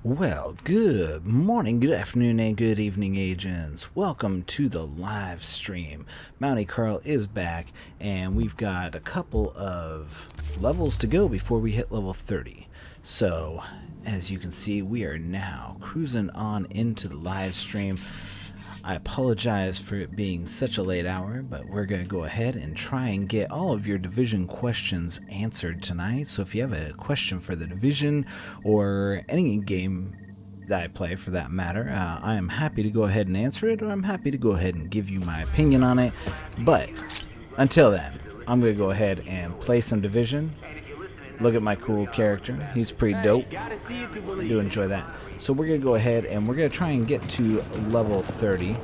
Well, good morning, good afternoon, and good evening, agents. Welcome to the live stream. Mountie Carl is back, and we've got a couple of levels to go before we hit level 30. So, as you can see, we are now cruising on into the live stream. I apologize for it being such a late hour, but we're going to go ahead and try and get all of your Division questions answered tonight. So if you have a question for the Division or any game that I play for that matter, I am happy to go ahead and answer it, or I'm happy to go ahead and give you my opinion on it. But until then, I'm going to go ahead and play some Division. Look at my cool character. He's pretty dope. I do enjoy that. So we're going to go ahead and we're going to try and get to level 30.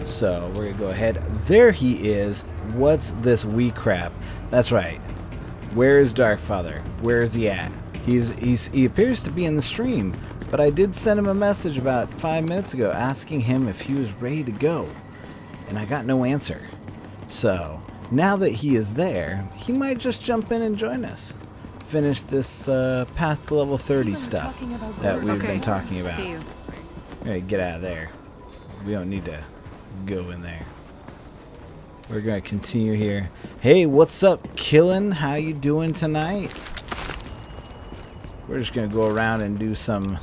So we're going to go ahead. There he is. What's this wee crap? That's right. Where is Darkfather? Where is he at? He appears to be in the stream. But I did send him a message about 5 minutes ago asking him if he was ready to go. And I got no answer. So now that he is there, he might just jump in and join us. Finish this path to level 30 stuff that we've been talking about. See you. Alright, get out of there. We don't need to go in there. We're gonna continue here. Hey, what's up, Killin? How you doing tonight? We're just gonna go around and do some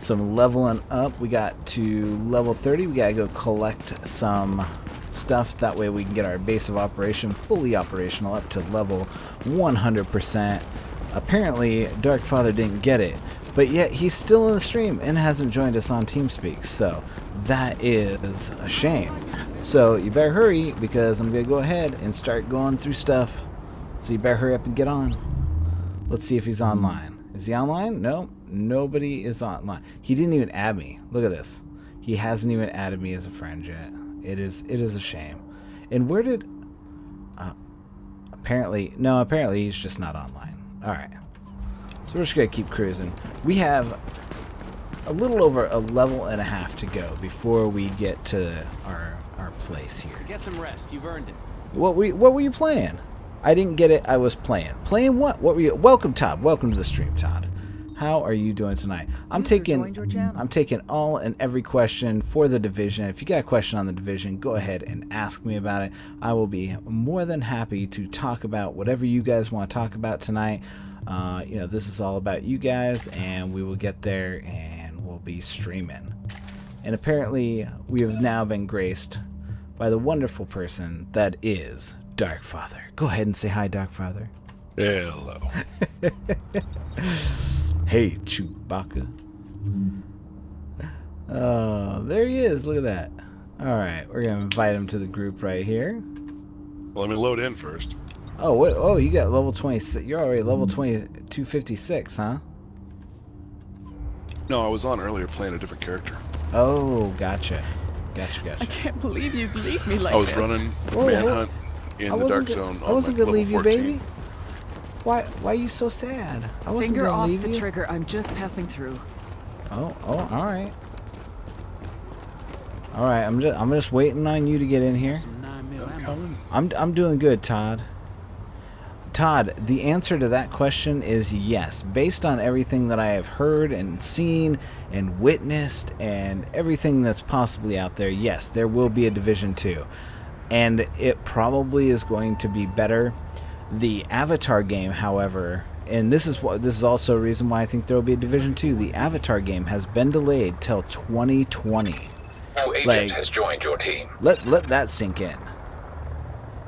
leveling up. We got to level 30. We gotta go collect some stuff. That way we can get our base of operation fully operational up to level 100%. Apparently Darkfather didn't get it, but yet he's still in the stream and hasn't joined us on TeamSpeak, so that is a shame. So you better hurry, because I'm gonna go ahead and start going through stuff, so you better hurry up and get on. Let's see if he's online. Is he online? No, nobody is online. He didn't even add me. Look at this. He hasn't even added me as a friend yet. It is a shame. And where did apparently he's just not online. Alright. So we're just gonna keep cruising. We have a little over a level and a half to go before we get to our place here. Get some rest. You've earned it. What were you playing? I didn't get it. I was playing. Playing what? What were you? Welcome, Todd. Welcome to the stream, Todd. How are you doing tonight? I'm taking all and every question for the Division. If you got a question on the Division, go ahead and ask me about it. I will be more than happy to talk about whatever you guys want to talk about tonight. This is all about you guys, and we will get there and we'll be streaming. And apparently we have now been graced by the wonderful person that is Darkfather. Go ahead and say hi, Darkfather. Hello. Hey, Chewbacca. Oh, there he is. Look at that. Alright, we're going to invite him to the group right here. Well, let me load in first. Oh, what? Oh, you got level 26. You're already level 256, huh? No, I was on earlier playing a different character. Oh, gotcha. Gotcha. I can't believe you'd leave me like I was this. running Whoa, Manhunt in the Dark Zone. I wasn't going to leave you, 14. baby. Why are you so sad? I wasn't Finger gonna off leave the you. trigger. I'm just passing through. Oh, all right. All right, I'm just waiting on you to get in here. I'm doing good, Todd. Todd, the answer to that question is yes. Based on everything that I have heard and seen and witnessed and everything that's possibly out there, yes, there will be a Division 2. And it probably is going to be better. The Avatar game, however, and this is also a reason why I think there will be a Division 2. The Avatar game has been delayed till 2020. New agent has joined your team. Let that sink in.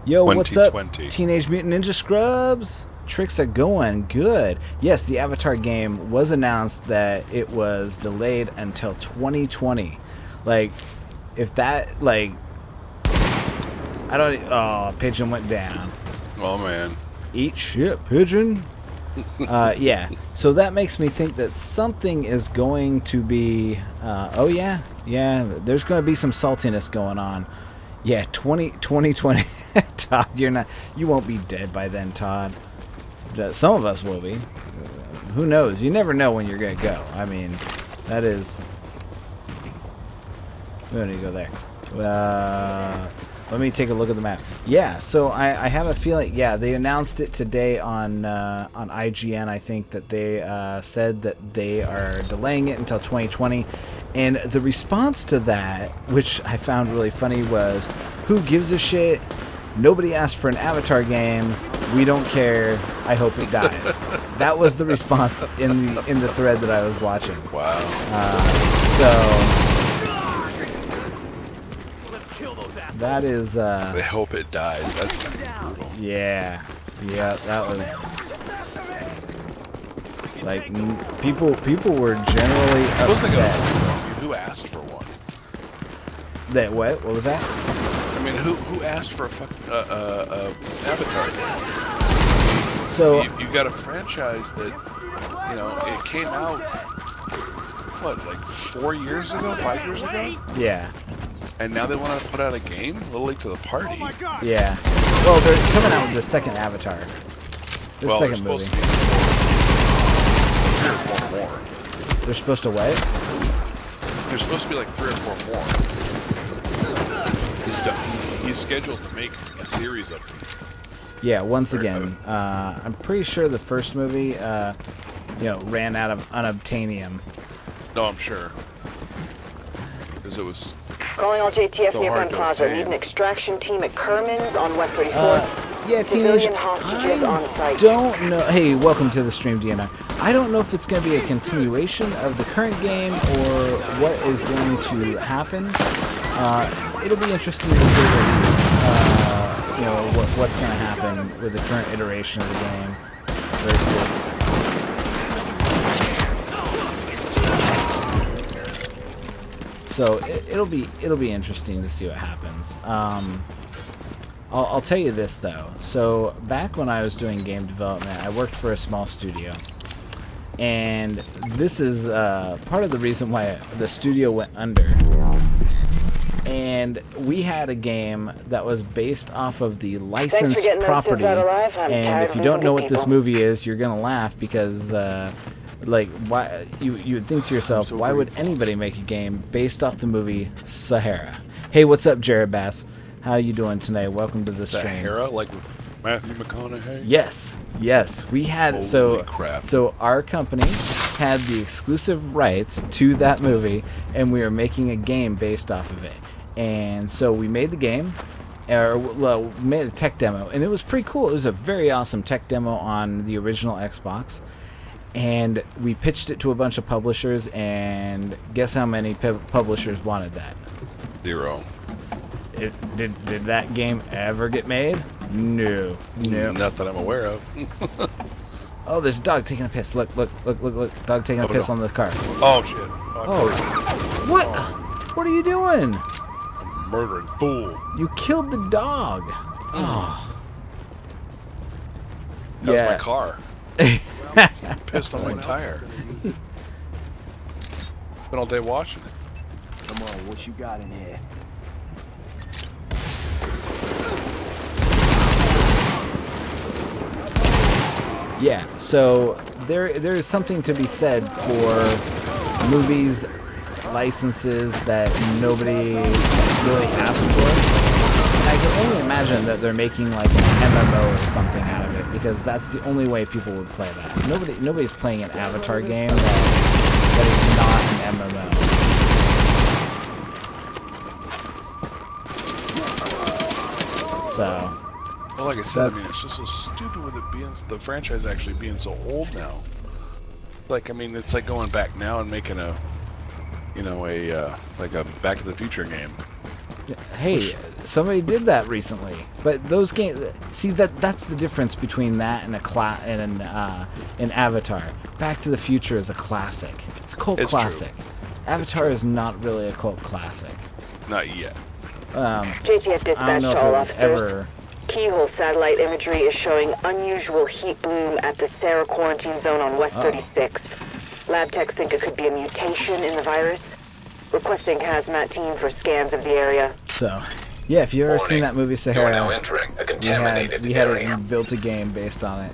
Yo, what's up, 2020. Teenage Mutant Ninja Scrubs? Tricks are going good. Yes, the Avatar game was announced that it was delayed until 2020. Like, if that, like, I don't. Oh, Pigeon went down. Oh man. Eat shit, Pigeon. Yeah. So that makes me think that something is going to be. Oh yeah. There's going to be some saltiness going on. Yeah. 2020. Todd, you won't be dead by then, Todd. Some of us will be. Who knows? You never know when you're gonna go. I mean, that is. We don't need to go there. Let me take a look at the map. Yeah, so I have a feeling. Yeah, they announced it today on IGN. I think that they said that they are delaying it until 2020, and the response to that, which I found really funny, was, "Who gives a shit? Nobody asked for an Avatar game. We don't care. I hope it dies." That was the response in the thread that I was watching. Wow. So. That is, They hope it dies. That's brutal. yeah, that was, like, people were generally upset. Who asked for one? That what was that? I mean, who asked for a fucking Avatar? So You got a franchise that, you know, it came out, what, like 4 years ago, 5 years ago? yeah, And now they want to put out a game? A little late to the party. yeah. Well, they're coming out with the second Avatar, the Well, second they're movie. supposed to be 3 or 4 more. They're supposed to wait. There's supposed to be like 3 or 4 more. He's scheduled to make a series of them. Yeah. Once again, I'm pretty sure the first movie, ran out of unobtainium. No, I'm sure. Because it was... Calling all JTF So near hard Gun to Plaza. obtain. Need an extraction team at Kerman's on West 34th. Yeah, teenage. Civilian hostages on I site. don't know. Hey, welcome to the stream, DNI. I don't know if it's going to be a continuation of the current game or what is going to happen. It'll be interesting to say the least. What's going to happen with the current iteration of the game versus. So it'll be interesting to see what happens. I'll tell you this though. So back when I was doing game development, I worked for a small studio, and this is part of the reason why the studio went under. And we had a game that was based off of the licensed getting those property. kids out alive. I'm And tired if of you don't know losing what this people. movie is, you're gonna laugh because. Why you would think to yourself, why would anybody make a game based off the movie Sahara? Hey, what's up, Jared Bass? How you doing tonight? Welcome to the stream. Sahara? Like with Matthew McConaughey? Yes, we had Holy crap. so our company had the exclusive rights to that movie, and we were making a game based off of it. And so we made the game, we made a tech demo, and it was pretty cool. It was a very awesome tech demo on the original Xbox. And we pitched it to a bunch of publishers, and guess how many publishers wanted that? 0. Did that game ever get made? No. Not that I'm aware of. Oh, there's a dog taking a piss. Look. Dog taking a piss on the car. Oh, shit. Oh. What? What are you doing? I'm a murdering fool. You killed the dog. Oh. That was my car. Pissed on my tire. Been all day washing it. Come on, what you got in here? Yeah, so there is something to be said for movies, licenses that nobody really asked for. And I can only imagine that they're making like an MMO or something out of it, because that's the only way people would play that. Nobody's playing an Avatar game that is not an MMO. So. Well, like I said, I mean, it's just so stupid with it being the franchise actually being so old now. Like, I mean, it's like going back now and making a Back to the Future game. Hey, somebody did that recently, but those games. See, that's the difference between that and an Avatar. Back to the Future is a classic. It's a cult classic. True. Avatar is not really a cult classic. Not yet. JTF dispatch I don't know to if all it would officers. ever. Keyhole satellite imagery is showing unusual heat bloom at the Sarah quarantine zone on West 36. Lab techs think it could be a mutation in the virus. Requesting hazmat team for scans of the area. So, yeah, if you've ever seen that movie You are Sahara, now entering a contaminated we area. built a game based on it,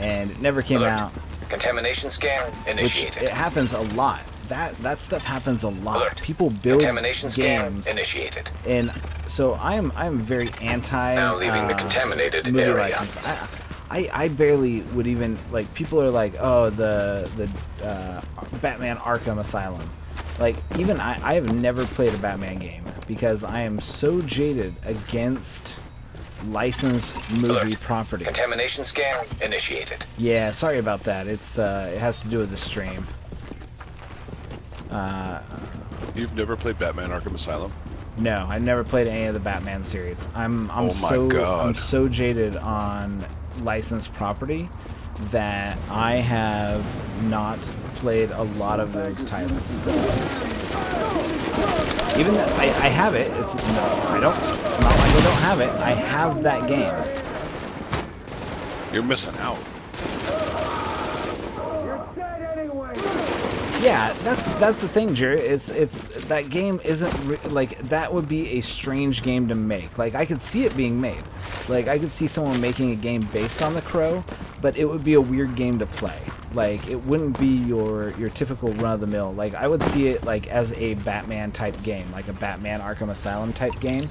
and it never came Alert. out. Contamination scan Which initiated. it happens a lot. That stuff happens a lot. Alert. People build Contamination scan games initiated. and so I'm very anti Now leaving the contaminated movie area. license. I barely would even, like, people are like, oh, the Batman Arkham Asylum. Like, even I have never played a Batman game because I am so jaded against licensed movie properties. Contamination scan initiated. Yeah, sorry about that. It's it has to do with the stream. You've never played Batman Arkham Asylum? No, I've never played any of the Batman series. I'm Oh my God. I'm so jaded on licensed property that I have not played a lot of those titles. Even though I have it, it's not like I don't have it. I have that game. You're missing out. Yeah, that's the thing, Jerry. It's that game isn't like that would be a strange game to make. Like I could see it being made. Like I could see someone making a game based on The Crow, but it would be a weird game to play. Like it wouldn't be your typical run of the mill. Like I would see it like as a Batman type game, like a Batman Arkham Asylum type game.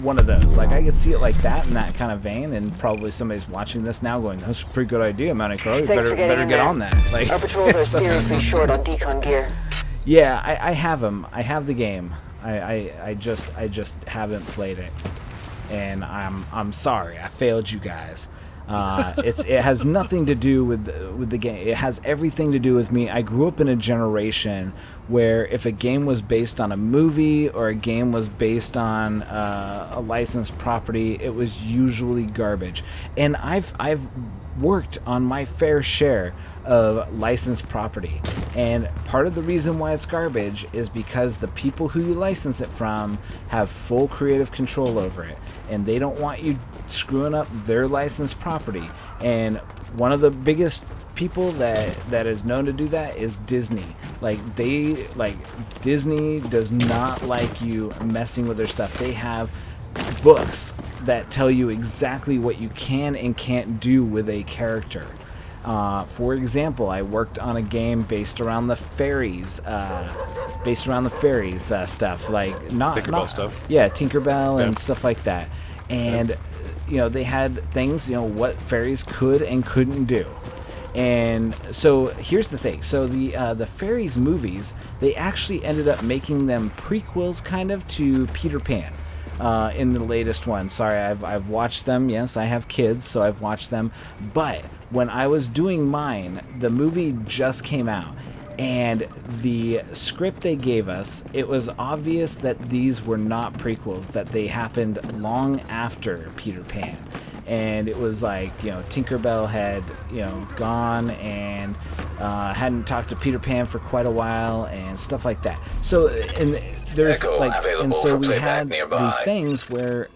One of those. Like I could see it like that in that kind of vein, and probably somebody's watching this now going, "That's a pretty good idea, Mountie Crow. You better get on that." Like Our patrols are seriously short on decon gear. yeah, I have them. I have the game. I just haven't played it, and I'm sorry. I failed you guys. It has nothing to do with the game. It has everything to do with me. I grew up in a generation where if a game was based on a movie or a game was based on a licensed property, it was usually garbage. And I've worked on my fair share of licensed property, and part of the reason why it's garbage is because the people who you license it from have full creative control over it, and they don't want you screwing up their licensed property. And one of the biggest people that is known to do that is Disney. Disney does not like you messing with their stuff. They have books that tell you exactly what you can and can't do with a character. For example, I worked on a game based around the fairies, stuff, like not Tinkerbell stuff. Yeah, Tinkerbell and Yeah. stuff like that. And they had things, what fairies could and couldn't do. And so here's the thing. So the fairies movies, they actually ended up making them prequels kind of to Peter Pan. In the latest one. Sorry, I've watched them. Yes, I have kids, so I've watched them. But when I was doing mine, the movie just came out, and the script they gave us, it was obvious that these were not prequels, that they happened long after Peter Pan. And it was like, Tinkerbell had, gone and hadn't talked to Peter Pan for quite a while and stuff like that. So, and there's Echo available and so for we playback had nearby. these things where,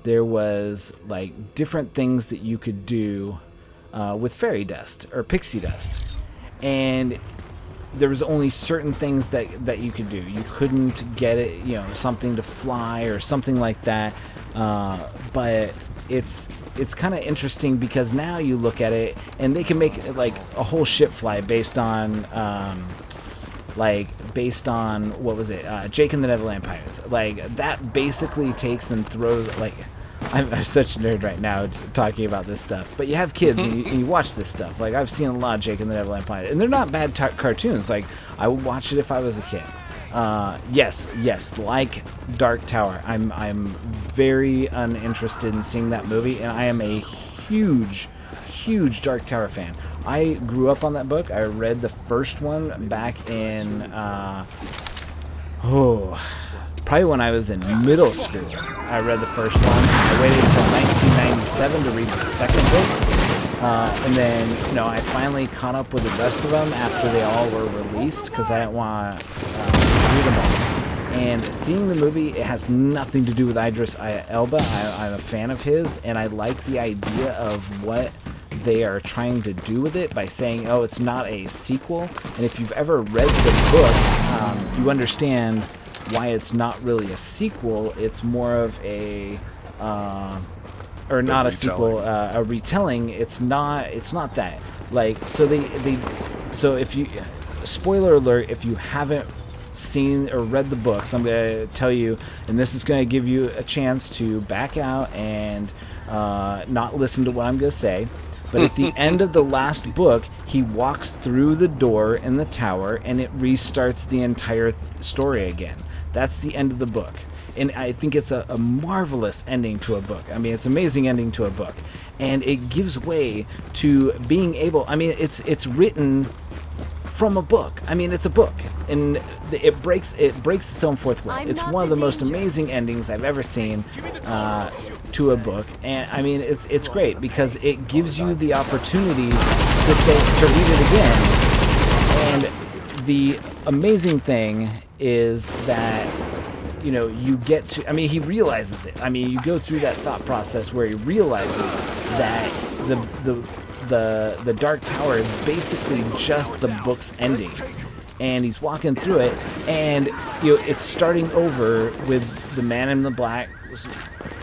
there was like different things that you could do with fairy dust or pixie dust. And there was only certain things that you could do. You couldn't get it, something to fly or something like that. But it's kind of interesting because now you look at it and they can make like a whole ship fly based on what was it? Jake and the Neverland Pirates. Like that basically takes and throws like. I'm such a nerd right now just talking about this stuff. But you have kids and you watch this stuff. Like I've seen a lot of Jake and the Neverland Pirates, and they're not bad cartoons. Like I would watch it if I was a kid. Yes, like Dark Tower. I'm very uninterested in seeing that movie, and I am a huge Dark Tower fan. I grew up on that book. I read the first one back in probably when I was in middle school. I read the first one. I waited until 1997 to read the second book. And then, I finally caught up with the rest of them after they all were released because I didn't want to read them all. And seeing the movie, it has nothing to do with Idris Elba. I'm a fan of his, and I like the idea of what they are trying to do with it by saying, oh, it's not a sequel. And if you've ever read the books, you understand why it's not really a sequel. It's more of a or not a sequel, a retelling. It's not that. Like, so so if you, spoiler alert, if you haven't seen or read the books, I'm going to tell you, and this is going to give you a chance to back out and not listen to what I'm going to say. But at the end of the last book, he walks through the door in the tower, and it restarts the entire story again. That's the end of the book. And I think it's a marvelous ending to a book. I mean, it's an amazing ending to a book. And it gives way to being able... I mean, it's written from a book. I mean, it's a book. And it breaks its own fourth wall. It's one of the most amazing endings I've ever seen to a book. And, I mean, it's great because it gives you the opportunity to read it again. And the amazing thing is that... you know, you get to, I mean, he realizes it. I mean, you go through that thought process where he realizes that the Dark Tower is basically just the book's ending. And he's walking through it, and, you know, it's starting over with the Man in the Black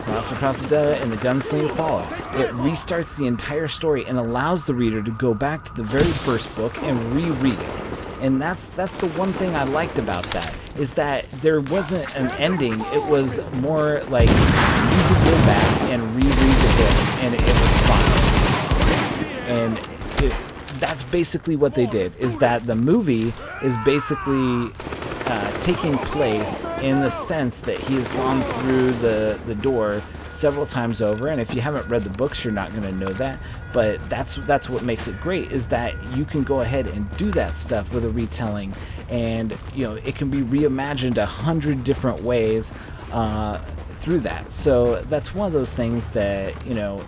across the desert and the gunslinger follow. It restarts the entire story and allows the reader to go back to the very first book and reread it. And that's the one thing I liked about that, is that there wasn't an ending. It was more like you could go back and reread the book, and it was fine. And that's basically what they did, is that the movie is basically taking place in the sense that he has gone through the door several times over, and if you haven't read the books, you're not going to know that. But that's what makes it great, is that you can go ahead and do that stuff with a retelling, and you know, it can be reimagined 100 different ways through that. So that's one of those things that, you know,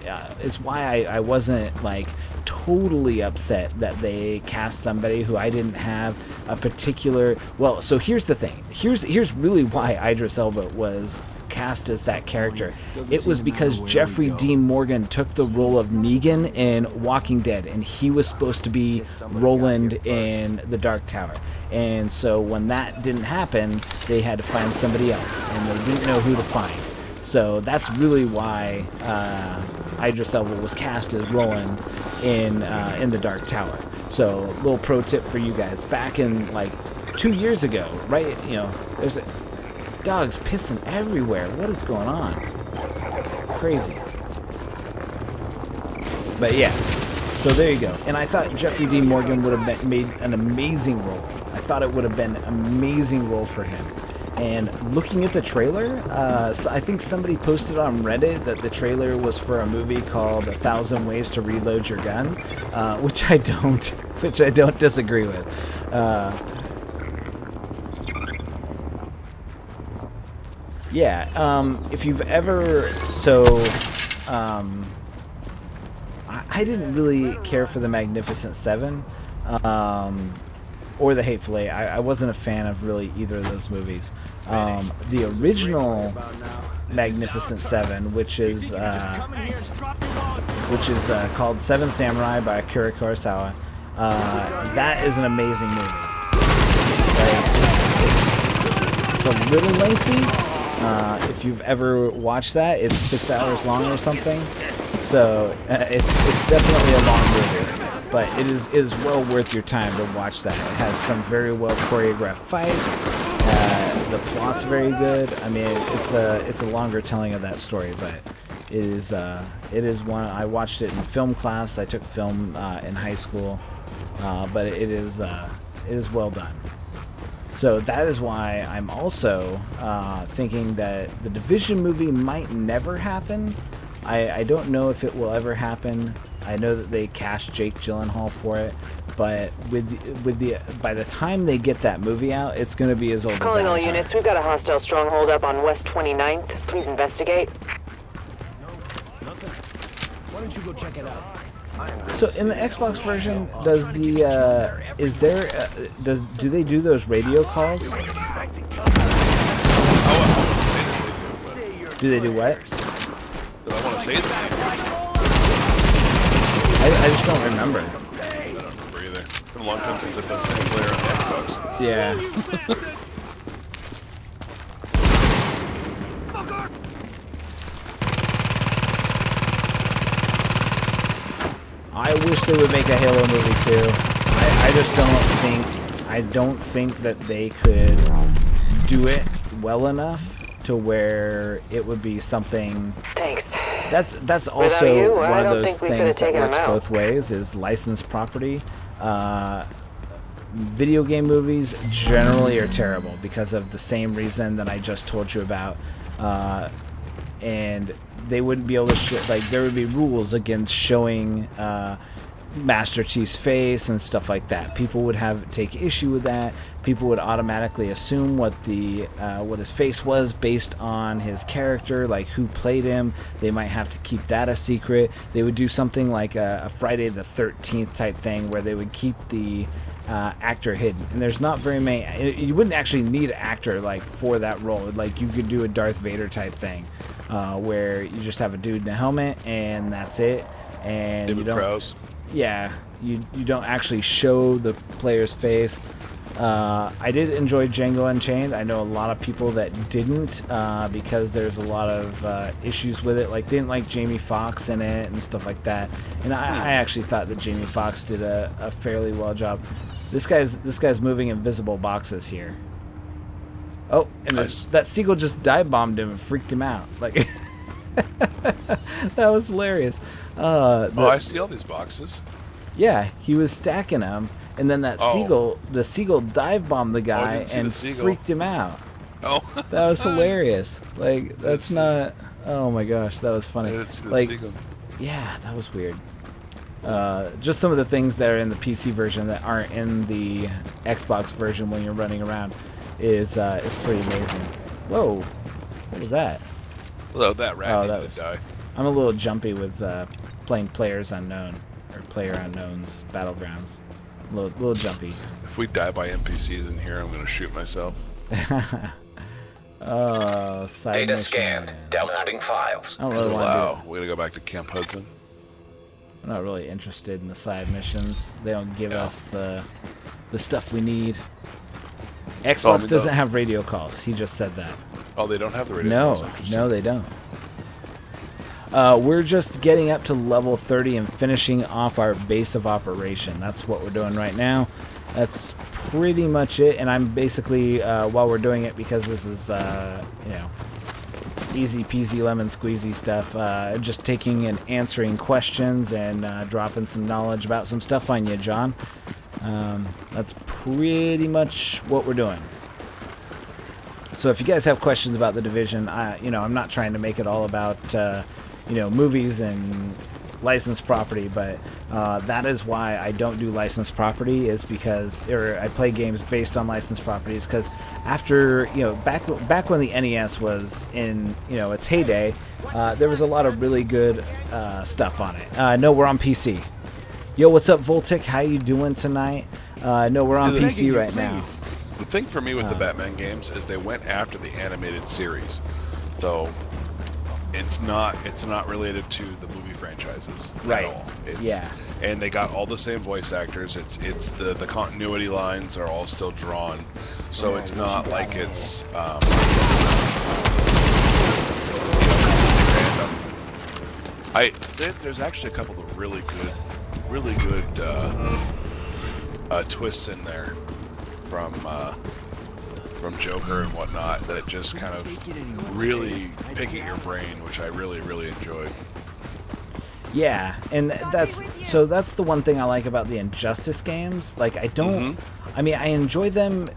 is why I wasn't like totally upset that they cast somebody who I didn't have a particular... Well, so here's the thing. Here's really why Idris Elba was cast as that character. It was because Jeffrey Dean Morgan took the role of Negan in Walking Dead, and he was supposed to be Roland in the Dark Tower. And so when that didn't happen, they had to find somebody else, and they didn't know who to find. So that's really why Idris Elba was cast as Roland in the Dark Tower. So little pro tip for you guys: back in like 2 years ago, right? You know, there's dogs pissing everywhere. What is going on? Crazy. But yeah, so there you go. And I thought Jeffrey Dean Morgan would have made an amazing role. I thought it would have been an amazing role for him. And looking at the trailer, so I think somebody posted on Reddit that the trailer was for a movie called 1,000 Ways to Reload Your Gun, which I don't disagree with. Yeah, if you've ever, I didn't really care for the Magnificent Seven, or the Hateful Eight. I wasn't a fan of really either of those movies. The original Magnificent Seven, which is called Seven Samurai by Akira Kurosawa, that is an amazing movie. Right? It's a little lengthy. If you've ever watched that, it's 6 hours long or something. So it's definitely a long movie, but it is well worth your time to watch that. It has some very well choreographed fights. The plot's very good. I mean, it's a longer telling of that story, but it is one. I watched it in film class. I took film in high school, but it is well done. So that is why I'm also thinking that the Division movie might never happen. I don't know if it will ever happen. I know that they cast Jake Gyllenhaal for it, but by the time they get that movie out, it's going to be as old as Calling all Avatar. units, we've got a hostile stronghold up on West 29th. Please investigate. Nothing. Why don't you go check it out? So in the Xbox version, do they do those radio calls? Do they do what? I want to say that. I just don't remember. I don't remember either. It's been a long time since I've done single player on the Xbox. Yeah. I wish they would make a Halo movie too. I just don't think that they could do it well enough to where it would be something. Thanks. That's also you, one I of don't those think we could've things that taken him works out. both ways, is licensed property. Video game movies generally are terrible because of the same reason that I just told you about, and they wouldn't be able to like, there would be rules against showing Master Chief's face and stuff like that. People would take issue with that. People would automatically assume what his face was based on his character, like who played him. They might have to keep that a secret. They would do something like a Friday the 13th type thing where they would keep the actor hidden. And there's not very many. You wouldn't actually need an actor like for that role. Like you could do a Darth Vader type thing, where you just have a dude in a helmet and that's it. And David you don't. Prowse. Yeah, you don't actually show the player's face. I did enjoy Django Unchained. I know a lot of people that didn't, because there's a lot of issues with it. Like, they didn't like Jamie Foxx in it and stuff like that. And I actually thought that Jamie Foxx did a fairly well job. This guy's moving invisible boxes here. Oh, and Nice. that seagull just dive bombed him and freaked him out. Like, that was hilarious. I see all these boxes. Yeah, he was stacking them, and then that the seagull dive bombed the guy didn't see and the seagull. freaked him out. Oh, That was hilarious. Like, that's not. Oh my gosh, that was funny. it's the Like, seagull. yeah, that was weird. Just some of the things that are in the PC version that aren't in the Xbox version when you're running around is pretty amazing. Whoa, what was that? Well, that rat Oh, needed that to was- die. I'm a little jumpy with playing Players Unknown or Player Unknown's Battlegrounds. A little jumpy. If we die by NPCs in here, I'm gonna shoot myself. Oh, side Data mission. scanned. Downloading files. I don't really want to do it. Wow, we're gonna go back to Camp Hudson. I'm not really interested in the side missions. They don't give Yeah. us the stuff we need. Xbox doesn't have radio calls. He just said that. Oh, they don't have the radio. No, calls, interesting. no, they don't. We're just getting up to level 30 and finishing off our base of operation. That's what we're doing right now. That's pretty much it. And I'm basically, while we're doing it, because this is, easy peasy lemon squeezy stuff, just taking and answering questions and dropping some knowledge about some stuff on you, John. That's pretty much what we're doing. So if you guys have questions about the Division, I'm not trying to make it all about movies and licensed property, but that is why I don't do licensed property, is because, or I play games based on licensed properties, because after, back when the NES was in, its heyday, there was a lot of really good stuff on it. No, we're on PC. Yo, what's up, Voltic? How you doing tonight? No, we're on PC right now. The thing for me with the Batman games is they went after the animated series, so it's not related to the movie franchises Right. at all. Yeah. And they got all the same voice actors. It's the continuity lines are all still drawn, so it's not like it's random. There's actually a couple of really good twists in there from Joker and whatnot that just kind of really picking your brain, which I really, really enjoyed. Yeah, and that's the one thing I like about the Injustice games. Like, I don't. I mean, I enjoy them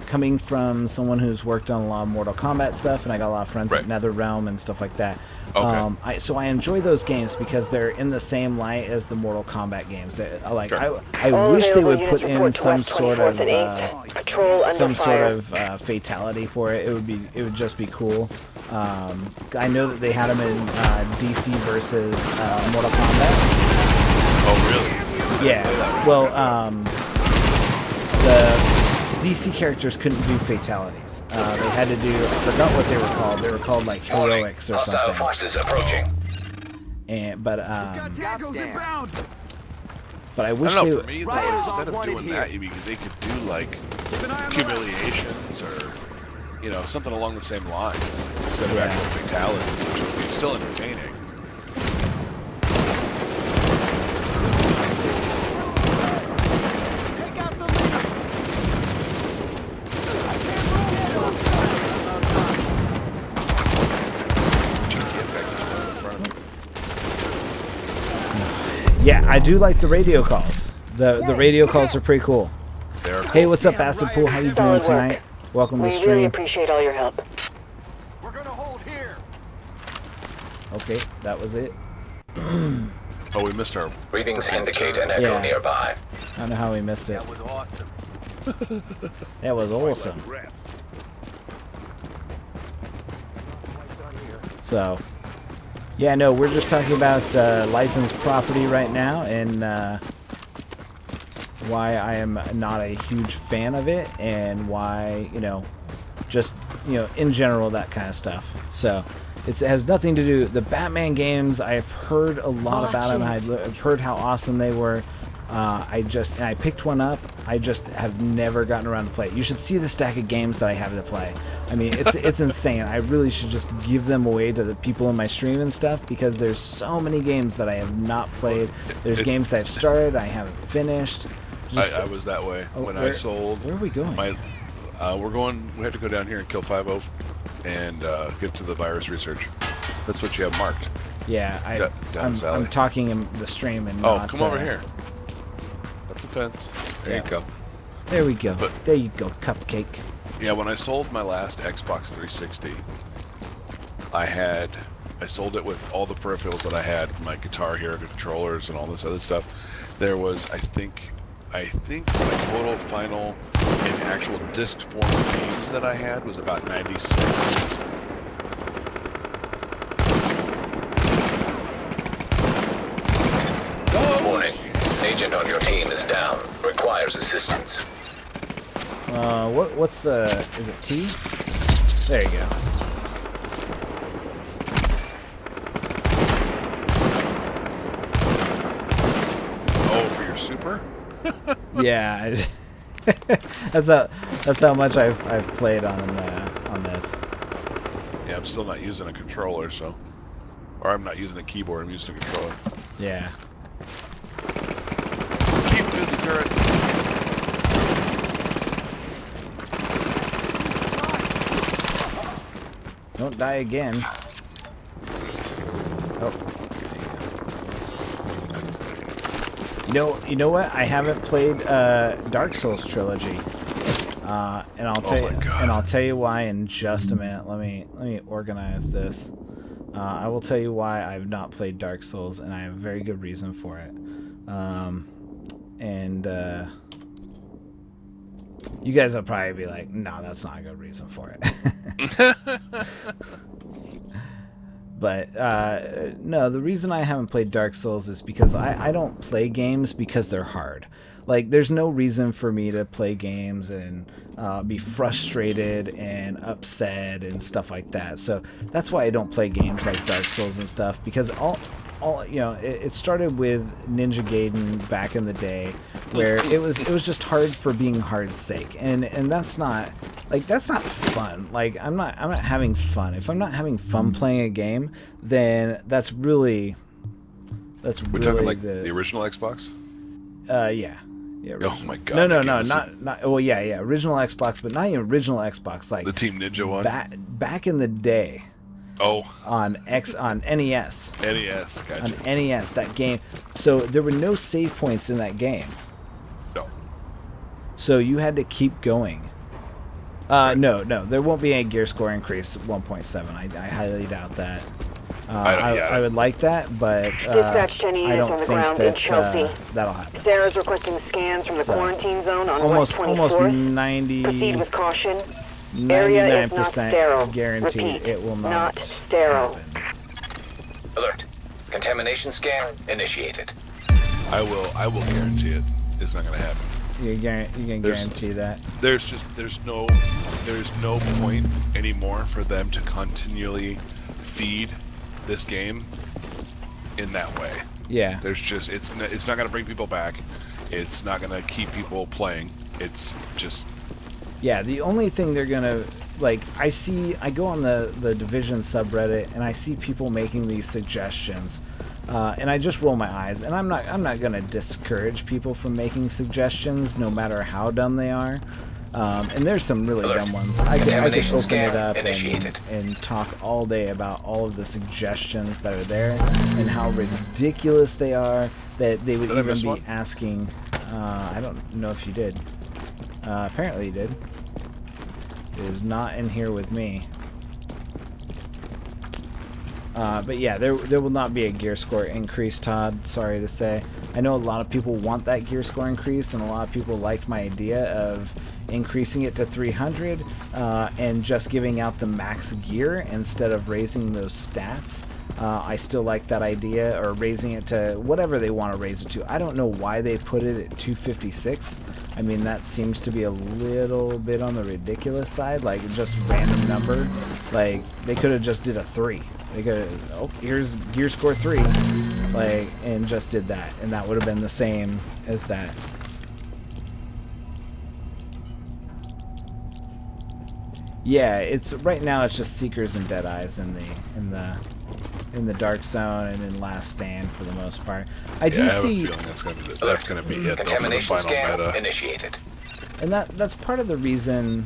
coming from someone who's worked on a lot of Mortal Kombat stuff, and I got a lot of friends at NetherRealm and stuff like that. Okay. So I enjoy those games because they're in the same light as the Mortal Kombat games. Sure. I All wish they available would put units in report some to West sort 24th of and 8th. Patrol under some sort fire. of fatality for it. It would just be cool. I know that they had them in DC versus Mortal Kombat. Oh, really? Yeah. Well, the DC characters couldn't do fatalities. They had to do, I forgot what they were called. They were called like heroics or Hostile something. forces approaching. But I wish I don't they. know, for me, though, instead of doing that, they could do like humiliations or something along the same lines instead of actual fatalities, which would be still entertaining. Yeah, I do like the radio calls. The radio calls are pretty cool. They're Hey, what's up, Acid Pool? How you doing Solid work. tonight? Welcome to We the really stream. appreciate all your help. We're gonna hold here. Okay, that was it. Oh, we missed our... Readings indicate an echo Yeah. nearby. I don't know how we missed it. That was awesome. That was awesome. Reps. So, yeah, no, we're just talking about licensed property right now and why I am not a huge fan of it and why, just, in general, that kind of stuff. So, it has nothing to do... The Batman games, I've heard a lot about them. I've heard how awesome they were. I picked one up. I just have never gotten around to play it. You should see the stack of games that I have to play. I mean, it's insane. I really should just give them away to the people in my stream and stuff because there's so many games that I have not played. There's games that I've started, I haven't finished. I was that way when I sold. Where are we going? We have to go down here and kill 5-0 and get to the virus research. That's what you have marked. Yeah, I'm talking in the stream and Oh, not, come over here. Up the fence. There you go. There we go. But- There you go, cupcake. Yeah, when I sold my last Xbox 360, I sold it with all the peripherals that I had, my guitar hero controllers and all this other stuff. There was, I think my total final in actual disc form games that I had was about 96. Warning. An agent on your team is down. Requires assistance. What's the... Is it T? There you go. Oh, for your super? Yeah, that's how much I've played on this. Yeah, I'm still not using a controller, so... Or I'm not using a keyboard, I'm using a controller. Yeah. Keep busy, turret. Don't die again. Oh. You know what? I haven't played Dark Souls trilogy. And I'll tell you why in just a minute. Let me organize this. I will tell you why I've not played Dark Souls, and I have a very good reason for it. You guys will probably be like, no, that's not a good reason for it. But, no, the reason I haven't played Dark Souls is because I don't play games because they're hard. Like, there's no reason for me to play games and be frustrated and upset and stuff like that. So that's why I don't play games like Dark Souls and stuff, because it started with Ninja Gaiden back in the day, where it was just hard for being hard's sake, and that's not fun. Like, I'm not having fun. If I'm not having fun playing a game, then that's really We're talking like the original Xbox? Yeah. Yeah, oh my god. No, not well, yeah, original Xbox, but not even original Xbox, like the Team Ninja one. Back in the day. Oh. On NES. NES, gotcha. On NES, that game. So there were no save points in that game. No. So you had to keep going. No, there won't be a gear score increase 1.7. I highly doubt that. I would like that, but Dispatch 10 I units don't on the think ground in that Chelsea. that'll happen. Sarah's requesting scans from the quarantine zone on Almost West 24th. 90. Proceed with caution. Area is not 99% sterile. guaranteed Repeat, it will not sterile. happen. Alert. Contamination scan initiated. I will guarantee it. It's not going to happen. You can guarantee that. There's no point anymore for them to continually feed this game in that way. Yeah. There's just it's not going to bring people back. It's not going to keep people playing. It's just Yeah, the only thing they're gonna I go on the Division subreddit and I see people making these suggestions, and I just roll my eyes. And I'm not gonna discourage people from making suggestions, no matter how dumb they are. And there's some really Alert. dumb ones. I could Contamination open it scan up initiated. and talk all day about all of the suggestions that are there and how ridiculous they are, that they would Did I even miss be one? asking. I don't know if you did. Apparently you did. It is not in here with me. But yeah, there will not be a gear score increase, Todd. Sorry to say. I know a lot of people want that gear score increase, and a lot of people liked my idea of increasing it to 300 and just giving out the max gear instead of raising those stats. I still like that idea, or raising it to whatever they want to raise it to. I don't know why they put it at 256. I mean, that seems to be a little bit on the ridiculous side, like just random number. Like, they could have just did a 3. They could have, oh, here's gear score 3, like, and just did that, and that would have been the same as that. Yeah, it's right now. It's just Seekers and Deadeyes in the Dark Zone and in Last Stand for the most part. I do I have see, a feeling that's gonna be it. Though, for the Contamination final scan meta. initiated. and that's part of the reason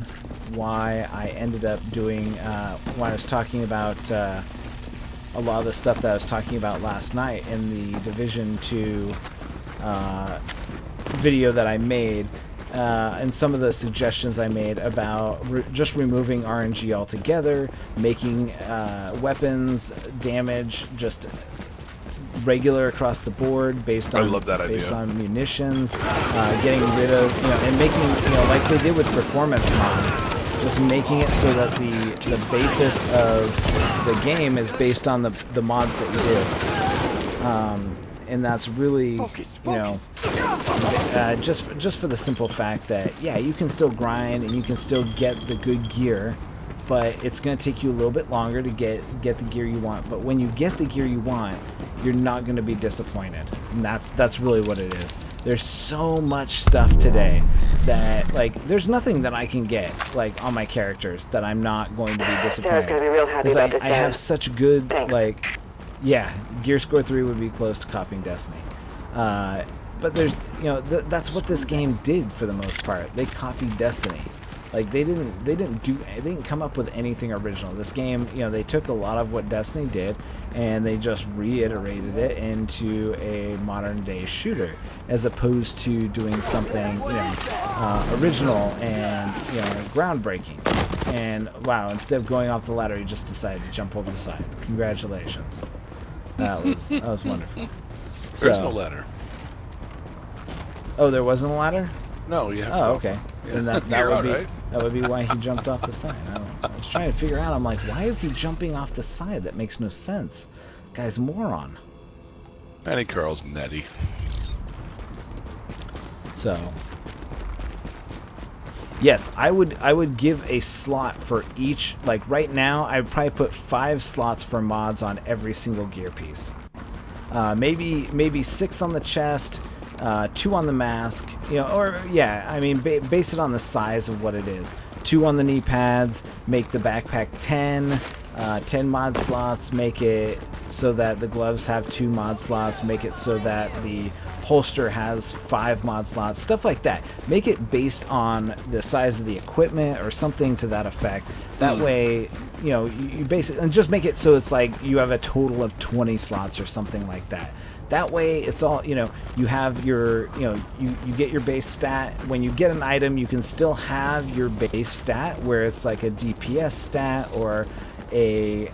why I ended up doing when I was talking about a lot of the stuff that I was talking about last night in the Division 2 video that I made, and some of the suggestions I made about just removing RNG altogether, making weapons damage just regular across the board based on I love that based idea. on munitions, getting rid of, and making, like they did with performance mods, just making it so that the basis of the game is based on the mods that you do. And that's really, just for the simple fact that, yeah, you can still grind and you can still get the good gear, but it's going to take you a little bit longer to get the gear you want. But when you get the gear you want, you're not going to be disappointed. And that's really what it is. There's so much stuff today that, like, there's nothing that I can get, like, on my characters that I'm not going to be disappointed. gonna be real happy Because about this, I have Dad. such good, Thanks. like, yeah, gear score 3 would be close to copying Destiny. But there's, that's what this game did for the most part. They copied Destiny. Like, they didn't come up with anything original. This game, they took a lot of what Destiny did and they just reiterated it into a modern day shooter, as opposed to doing something, original and, groundbreaking. And wow, instead of going off the ladder, he just decided to jump over the side. Congratulations. That was wonderful. There's no ladder. Oh, there wasn't a ladder? No, you have to Oh, go. okay. Yeah. Then that You're would all be right. that would be why he jumped off the side. I was trying to figure out. I'm like, why is he jumping off the side? That makes no sense. Guy's a moron. Annie Carl's netty. So, yes, I would give a slot for each. Like right now, I would probably put 5 slots for mods on every single gear piece. Maybe 6 on the chest, 2 on the mask, or yeah, I mean, base it on the size of what it is. 2 on the knee pads, make the backpack 10, 10 mod slots, make it so that the gloves have 2 mod slots, make it so that the holster has 5 mod slots, stuff like that. Make it based on the size of the equipment or something to that effect. That way, you basically, and just make it so it's like you have a total of 20 slots or something like that. That way, it's all, you have your, you get your base stat. When you get an item, you can still have your base stat where it's like a DPS stat or a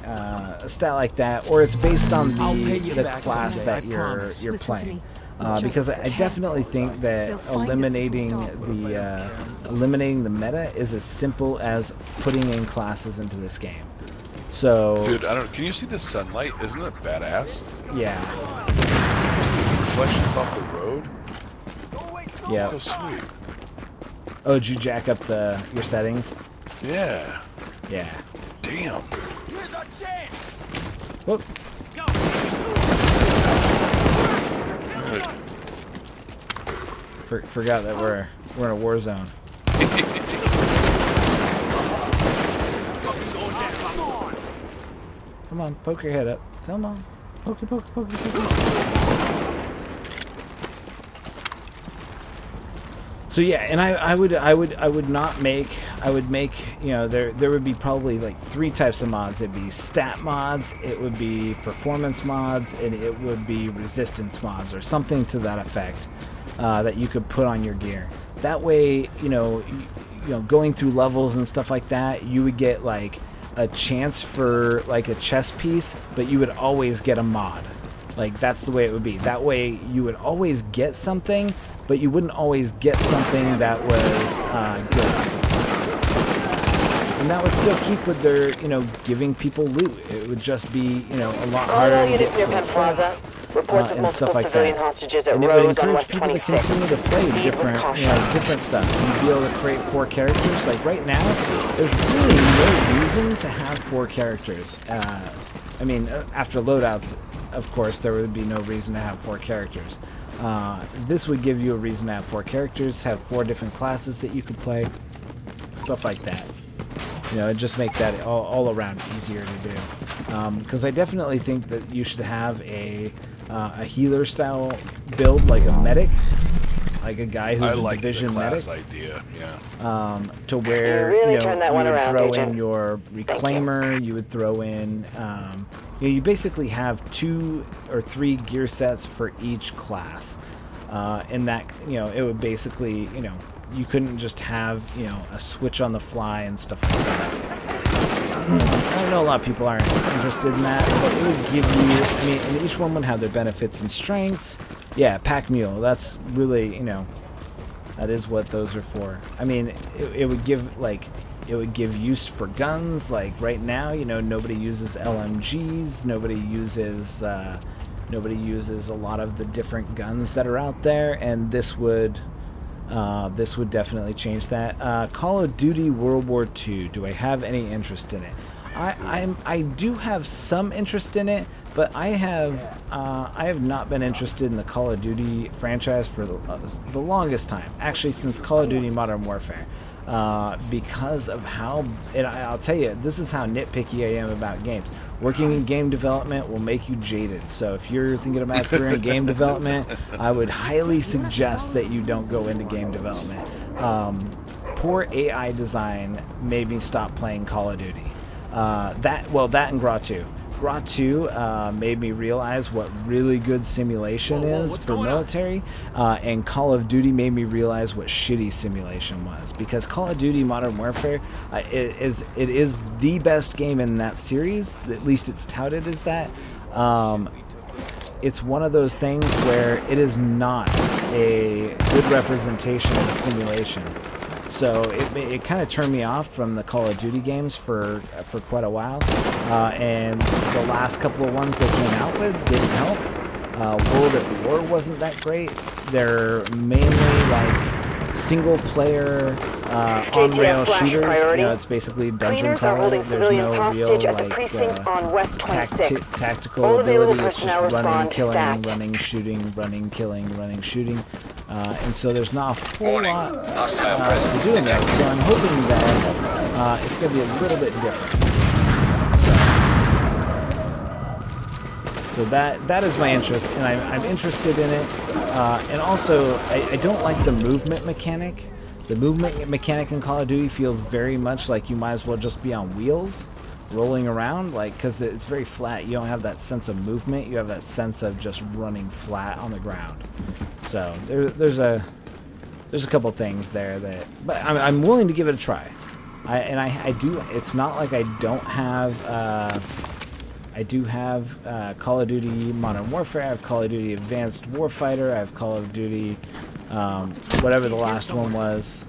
stat like that, or it's based on I'll pay you the back class someday, that I you're promise. you're Listen to playing. me. You Because just I can't. definitely think that They'll find us if we eliminating stop. eliminating the meta is as simple as putting in classes into this game. So Dude, can you see the sunlight? Isn't it badass? yeah, Reflections off the road? yeah. So sweet. Oh, did you jack up your settings? Yeah. Yeah. Damn. Whoop. Forgot that we're in a war zone. Come on, poke your head up. Come on. Poke. So yeah, and I would not make, I would make, you know, there would be probably like 3 types of mods. It'd be stat mods, it would be performance mods, and it would be resistance mods or something to that effect that you could put on your gear. That way, you know, going through levels and stuff like that, you would get like a chance for like a chess piece, but you would always get a mod. Like that's the way it would be. That way you would always get something, but you wouldn't always get something that was good. And that would still keep with their, you know, giving people loot. It would just be, you know, a lot harder to get full sets and stuff like that. And it would encourage people to continue to play different, you know, different stuff. You'd be able to create 4 characters. Like right now, there's really no reason to have 4 characters. I mean, after loadouts, of course, there would be no reason to have 4 characters. This would give you a reason to have 4 characters, have 4 different classes that you could play, stuff like that. You know, it just make that all around easier to do. Because I definitely think that you should have a healer style build, like a medic, like a guy who's a division medic. Idea, yeah. To where you know you would throw in your reclaimer, you would throw in. You know, you basically have 2 or 3 gear sets for each class, and that, you know, it would basically, you know, you couldn't just have, you know, a switch on the fly and stuff like that. I know a lot of people aren't interested in that, but it would give you, I mean, and each one would have their benefits and strengths. Yeah, pack mule, that's really, you know, that is what those are for. I mean, it would give, like, it would give use for guns. Like right now, you know, nobody uses LMGs, nobody uses a lot of the different guns that are out there, and this would definitely change that. Call of Duty World War II. Do I have any interest in it? I do have some interest in it, but I have not been interested in the Call of Duty franchise for the longest time. Actually, since Call of Duty Modern Warfare. Because of how, and I'll tell you, this is how nitpicky I am about games. Working in game development will make you jaded. So if you're thinking about a career in game development, I would highly suggest that you don't go into game development. Poor AI design made me stop playing Call of Duty. That and GRA 2. GRA 2 made me realize what really good simulation is for military, and Call of Duty made me realize what shitty simulation was. Because Call of Duty Modern Warfare it is the best game in that series. At least it's touted as that. It's one of those things where it is not a good representation of a simulation. So it kind of turned me off from the Call of Duty games for quite a while, and the last couple of ones they came out with didn't help. World at War wasn't that great. They're mainly like single-player on-rail shooters. You know, it's basically dungeon crawler. There's no real like tactical ability. It's just running, killing, running, shooting, running, killing, running, shooting. And so there's not a whole lot to do in there. So I'm hoping that it's going to be a little bit different. So that is my interest, and I'm interested in it. And also, I don't like the movement mechanic. The movement mechanic in Call of Duty feels very much like you might as well just be on wheels, rolling around, like, because it's very flat. You don't have that sense of movement. You have that sense of just running flat on the ground. So there's a couple things there that, but I'm willing to give it a try. I do. It's not like I don't have. I do have Call of Duty Modern Warfare. I have Call of Duty Advanced Warfighter. I have Call of Duty, whatever the last one was.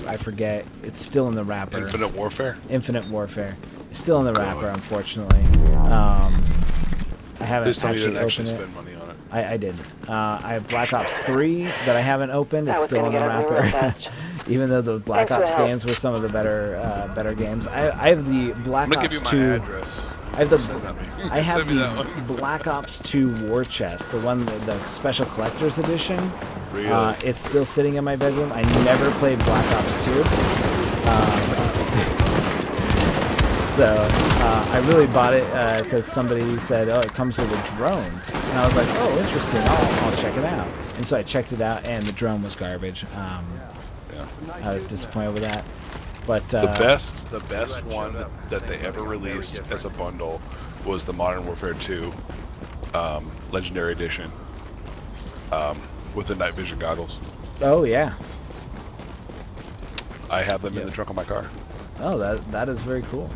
I forget. It's still in the wrapper. Infinite Warfare? Infinite Warfare. It's still in the wrapper, unfortunately. I haven't actually opened it. Spend money on it. I didn't. I have Black Ops 3 that I haven't opened. It's still in the wrapper. Even though the Black Ops games were some of the better games. I have the Black Ops 2. I have the Black Ops 2 War Chest, the special collector's edition. Really? It's still sitting in my bedroom. I never played Black Ops 2. So I really bought it because somebody said, "Oh, it comes with a drone," and I was like, "Oh, interesting. I'll check it out." And so I checked it out, and the drone was garbage. I was disappointed with that. But The best one that they ever released as a bundle was the Modern Warfare 2 Legendary Edition with the night vision goggles. oh yeah, I have them in the trunk of my car. oh that is very cool.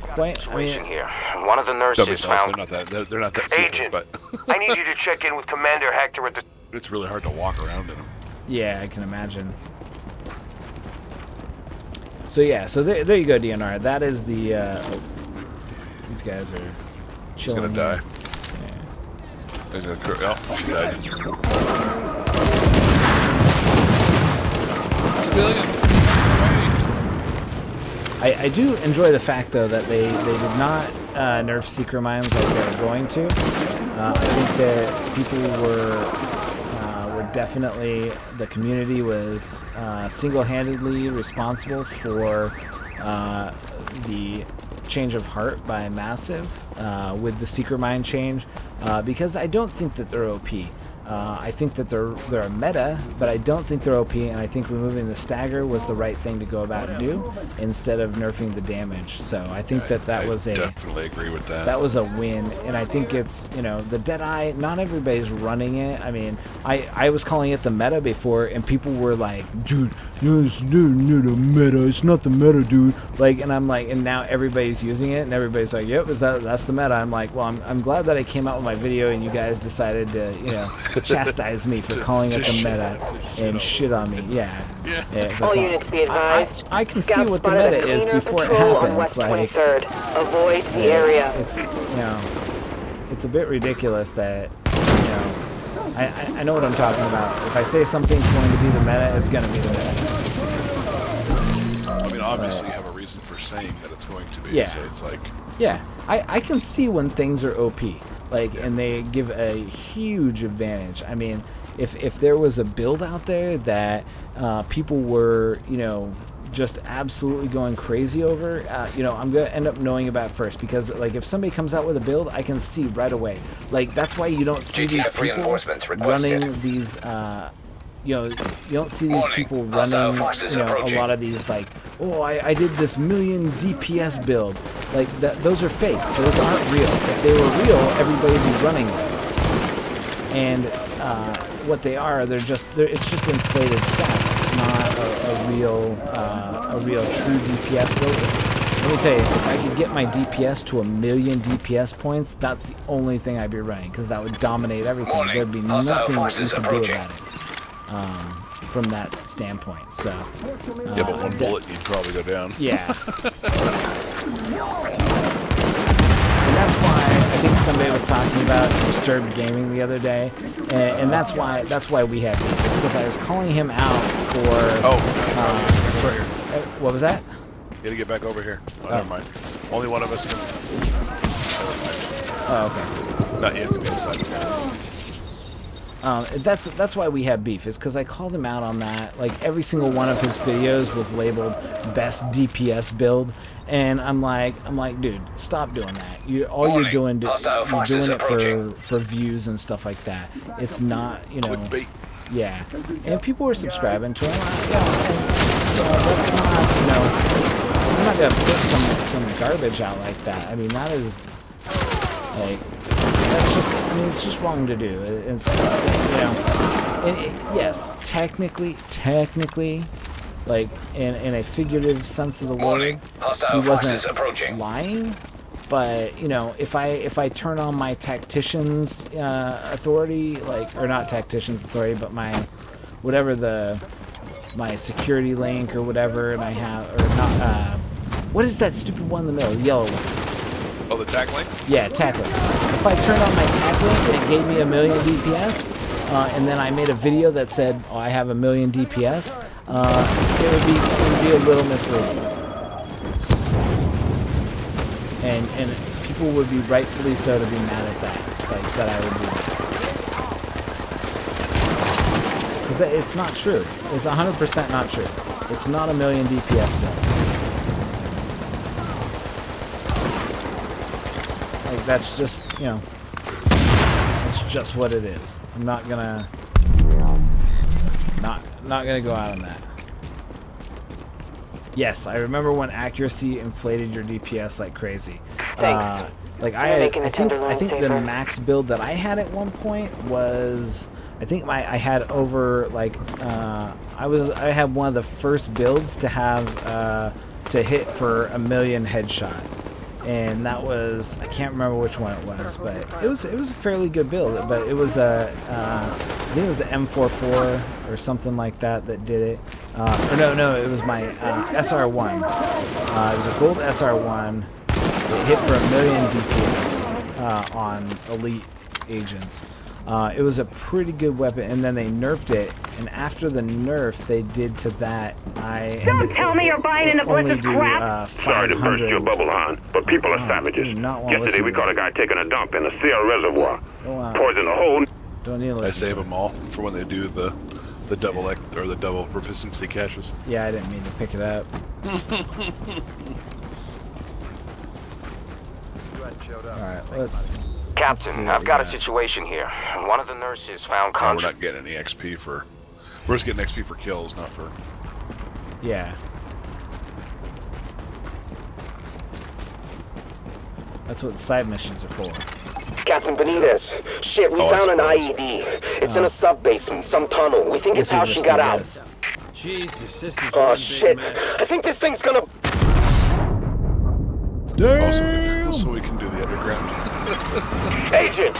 Quite, I mean, Here. One of the Don't nurses be false, found... they're not that super, Agent, but I need you to check in with Commander Hector at the... it's really hard to walk around in them. yeah, I can imagine. So yeah, so there you go, DNR. That is the. These guys are She's chilling. gonna die. Yeah. She's gonna oh, she died. I do enjoy the fact though that they did not nerf seeker mines like they were going to. I think that people were definitely, the community was single-handedly responsible for the change of heart by Massive with the seeker mine change, because I don't think that they're OP. I think that they're a meta, but I don't think they're OP, and I think removing the stagger was the right thing to go about and do instead of nerfing the damage. So I think that was I a definitely agree with that. that was a win, and I think it's, you know, the Deadeye, not everybody's running it. I mean, I was calling it the meta before, and people were like, dude, no, it's not the meta, it's not the meta, dude. Like, and I'm like, and now everybody's using it, and everybody's like, yep, that's the meta. I'm like, well, I'm glad that I came out with my video, and you guys decided to, you know, chastise me for calling it the meta and shit on me. Yeah. All units be advised. I can see Scouts what the spotted meta a is cleaner before it patrol on happens. West Like, 23rd. Avoid the area. it's, you know, it's a bit ridiculous that, you know, I know what I'm talking about. If I say something's going to be the meta, it's going to be the meta. I mean, obviously you have a reason for saying that it's going to be. Yeah. So it's like, Yeah, I can see when things are OP, like, and they give a huge advantage. I mean, if there was a build out there that people were, you know, just absolutely going crazy over, you know, I'm gonna end up knowing about first, because like if somebody comes out with a build, I can see right away. Like, that's why you don't see these GTF people reinforcements requested. running these. You know, you don't see these people running, forces you know, approaching. a lot of these, like, oh, I did this 1,000,000 DPS build. Like, those are fake. Those aren't real. If they were real, everybody would be running them. And what they are, it's just inflated stats. It's not a real true DPS build. Let me tell you, if I could get my DPS to 1,000,000 DPS points, that's the only thing I'd be running, because that would dominate everything. Warning. There'd be Hostile nothing that you forces could do approaching. about it. From that standpoint, so yeah, but one bullet, you'd probably go down. yeah. And that's why I think somebody was talking about Disturbed Gaming the other day, and that's why we had beef. It's because I was calling him out for. What was that? You gotta get back over here. Oh, never mind. Only one of us can. Oh, okay. Not yet to be inside. That's why we have beef, is because I called him out on that. Like, every single one of his videos was labeled best DPS build, and I'm like, dude, stop doing that. You're doing Hostile it forces approaching. for views and stuff like that. It's not, you know. Clickbait. Yeah, and people were subscribing to him. That's not, you know, I'm not gonna put some garbage out like that. I mean, that is like. That's just, I mean, it's just wrong to do. It's you know, yes, technically, like, in a figurative sense of the Warning. word, Hostile he forces wasn't approaching. lying. But, you know, if I turn on my tactician's authority, like, or not tactician's authority, but my, whatever my security link or whatever, and I have, or not, what is that stupid one in the middle, the yellow one? Oh, the tack link? Yeah, tack link. If I turned on my tack link and it gave me 1,000,000 DPS, and then I made a video that said, oh, I have 1,000,000 DPS, it would be a little misleading. And people would be rightfully so to be mad at that, like, that I would do that. Because it's not true. It's 100% not true. It's not 1,000,000 DPS build. Like, that's just, you know, it's just what it is. I'm not gonna not gonna go out on that. Yes, I remember when accuracy inflated your DPS like crazy. Like I think the max build that I had at one point was, I think I had over like I had one of the first builds to have to hit for 1,000,000 headshot, and that was, I can't remember which one it was, but it was a fairly good build. But it was I think it was an M44 or something like that did it. Or no, it was my SR1. It was a gold SR1. It hit for 1,000,000 DPS on elite agents. It was a pretty good weapon, and then they nerfed it. And after the nerf they did to that, Don't tell me you're buying into Blizzard's crap. Sorry to burst your bubble, hon, but people are savages. Yesterday we caught a guy taking a dump in a Sierra reservoir. Poisoned the whole. Don't need to listen. I save them all for when they do the double proficiency caches. Yeah, I didn't mean to pick it up. Alright, let's... Captain, I've got a situation here. One of the nurses found We're not getting any XP for... We're just getting XP for kills, not for... Yeah. That's what the side missions are for. Captain Benitez. Shit, we found an IED. It's in a sub-basement, some tunnel. We think it's how she got out. Jesus, this is Oh one shit. big mess. I think this thing's gonna... Also, we can do the underground. Agent!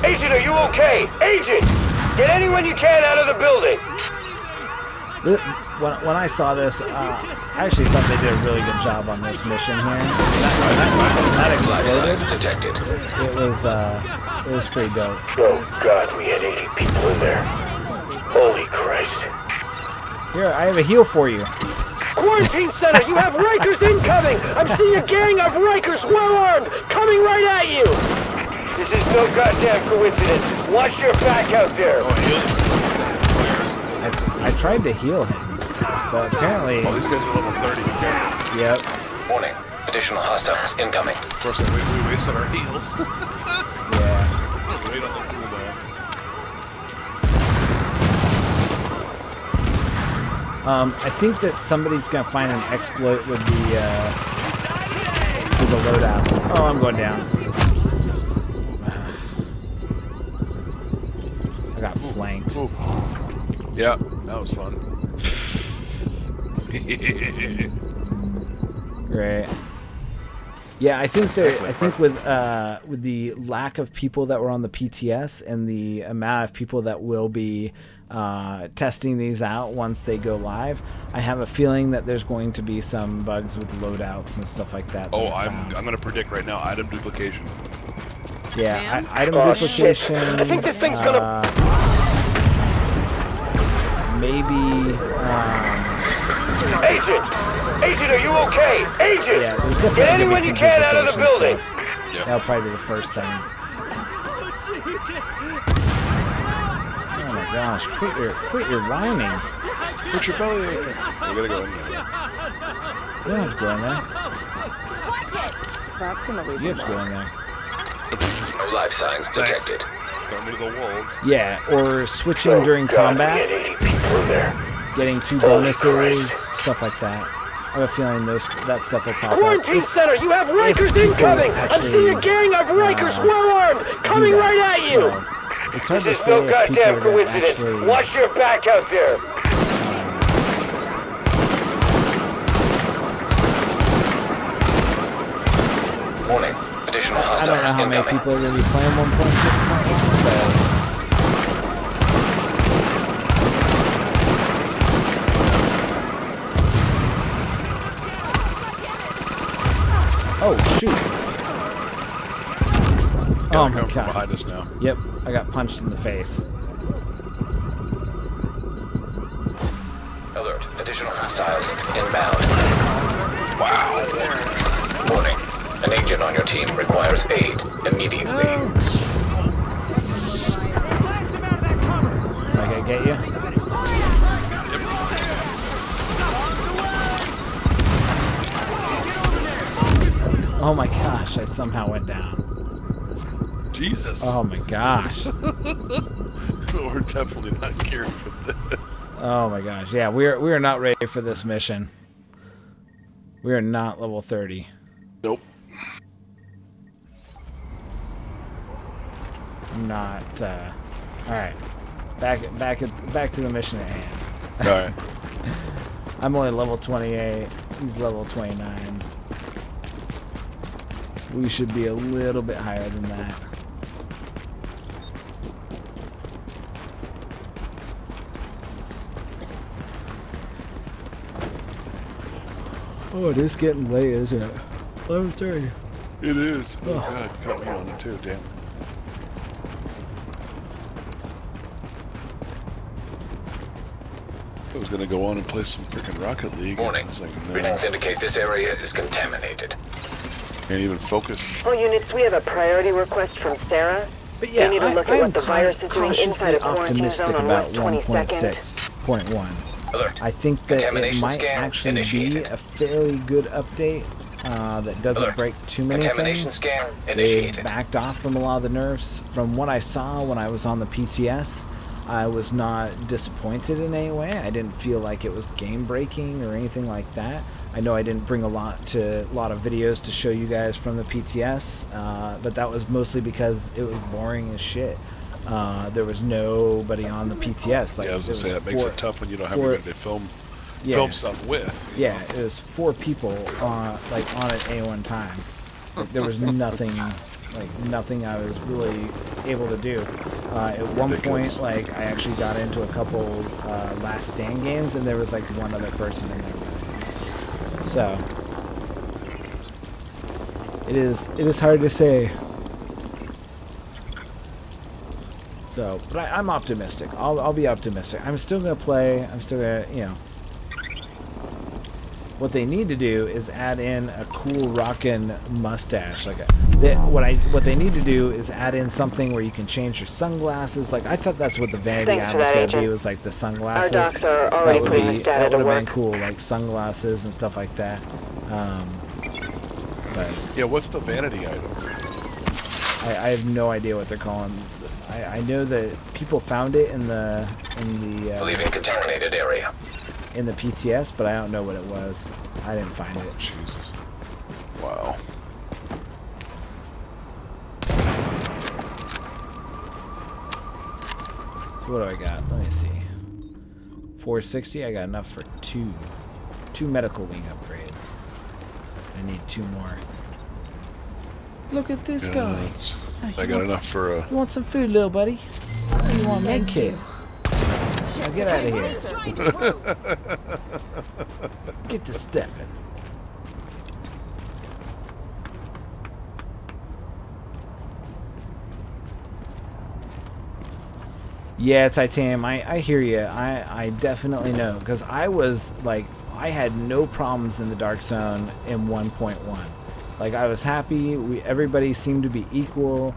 Agent, are you okay? Agent! Get anyone you can out of the building! When I saw this, I actually thought they did a really good job on this mission here. That exploded. Detected. It was pretty dope. Oh god, we had 80 people in there. Holy Christ. Here, I have a heal for you. Quarantine center, you have Rikers incoming! I'm seeing a gang of Rikers well-armed, coming right at you! This is no goddamn coincidence. Watch your back out there. I tried to heal him, but apparently... Oh, these guys are level 30. Okay. Yep. Warning. Additional hostiles incoming. Of course, we wasted our heals. Yeah. Wait on the cooldown. I think that somebody's gonna find an exploit with the loadouts. Oh, I'm going down. I got flanked. Ooh. Yeah, that was fun. Right. Yeah, I think with the lack of people that were on the PTS and the amount of people that will be testing these out once they go live, I have a feeling that there's going to be some bugs with loadouts and stuff like that. Oh, I'm going to predict right now, item duplication. Yeah, item duplication. I think this thing's gonna... maybe... Agent, are you okay? Agent! Yeah, there's definitely Get anyone you can out of the building! Yep. That'll probably be the first thing. Oh my gosh, quit your whining. Put your belly aching. We gotta go in there. You don't have to go in there. That's gonna leave You have to go in there. No life signs detected. Throw me to the wolves. Yeah, or switching during combat, We had 80 people in there. getting 2 bonuses, stuff like that. I have a feeling that stuff will pop up. Quarantine center, you have Rikers incoming! I'm seeing a gang of Rikers well-armed, coming right at you! So, it's hard to This is say no if goddamn people that coincidence. actually... Watch your back out there! Warning. Additional I don't know hostiles how many incoming. people are going to be playing 1.6.1, but... Oh, shoot. Oh my From god. behind us now. Yep, I got punched in the face. Alert. Additional hostiles inbound. Wow. Warning. An agent on your team requires aid immediately. Am I gonna get you? Oh my gosh, I somehow went down. Jesus. Oh my gosh. We're definitely not geared for this. Oh my gosh, yeah, we are not ready for this mission. We are not level 30. Nope. I'm not. All right, back to the mission at hand. All right. I'm only level 28. He's level 29. We should be a little bit higher than that. Oh, it is getting late, isn't it? 11:30. It is. Oh God, you got me on it too. Damn. I was gonna go on and play some freaking Rocket League. Warning. I was like, no. Readings indicate this area is contaminated. Can't even focus. All units, we have a priority request from Sarah. But yeah, we need to look at I'm what the virus is doing inside a quarantine optimistic zone on about West 22nd. 1.6.1. Alert. I think that it Contamination might scan actually be initiated. a fairly good update that doesn't Alert. break too many Contamination things. scan They initiated. backed off from a lot of the nerfs. From what I saw when I was on the PTS, I was not disappointed in any way. I didn't feel like it was game breaking or anything like that. I know I didn't bring a lot of videos to show you guys from the PTS, but that was mostly because it was boring as shit. There was nobody on the PTS. Like, Yeah, I was gonna say that makes it tough when you don't have anybody to film stuff with. Yeah, it was 4 people on it at any one time. Like, there was nothing I was really able to do. At one point, like, I actually got into a couple Last Stand games, and there was like one other person in there. So it is hard to say. So, but I'm optimistic. I'll be optimistic. I'm still gonna play. I'm still gonna, you know. What they need to do is add in a cool rockin' mustache. Like what they need to do is add in something where you can change your sunglasses. Like, I thought that's what the vanity Thanks ad for was that, gonna Agent. be. Was like the sunglasses. Our docs are already putting this data that would to have been work. cool. Like sunglasses and stuff like that. But Yeah, what's the vanity item? I have no idea what they're calling. I know that people found it in the Leaving contaminated area. in the PTS, but I don't know what it was. I didn't find it. Jesus. Wow. So what do I got? Let me see. 460. I got enough for two medical wing upgrades. I need 2 more. Look at this guy. I got enough for You want some food, little buddy? Oh, you want a med kit? Now get out of here. Get to stepping. Yeah, Titanium, I hear you. I definitely know. Because I was, like, I had no problems in the Dark Zone in 1.1. Like, I was happy. Everybody seemed to be equal.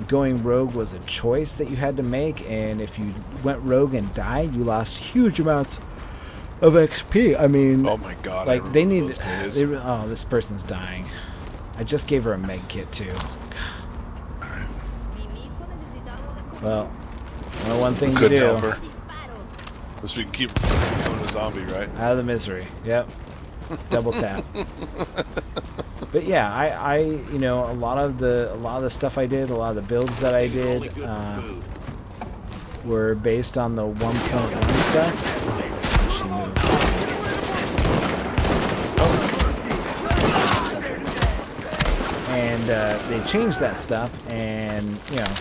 Going rogue was a choice that you had to make, and if you went rogue and died, you lost huge amounts of XP. I mean, oh my God! Like, they need. Oh, this person's dying. I just gave her a med kit too. Well, only one thing to do. Help her. Unless we can keep doing a zombie, right? Out of the misery. Yep. Double tap. But yeah, I you know, a lot of the stuff I did, a lot of the builds that I did were based on the 1.1 stuff. She moved. And they changed that stuff, and you know,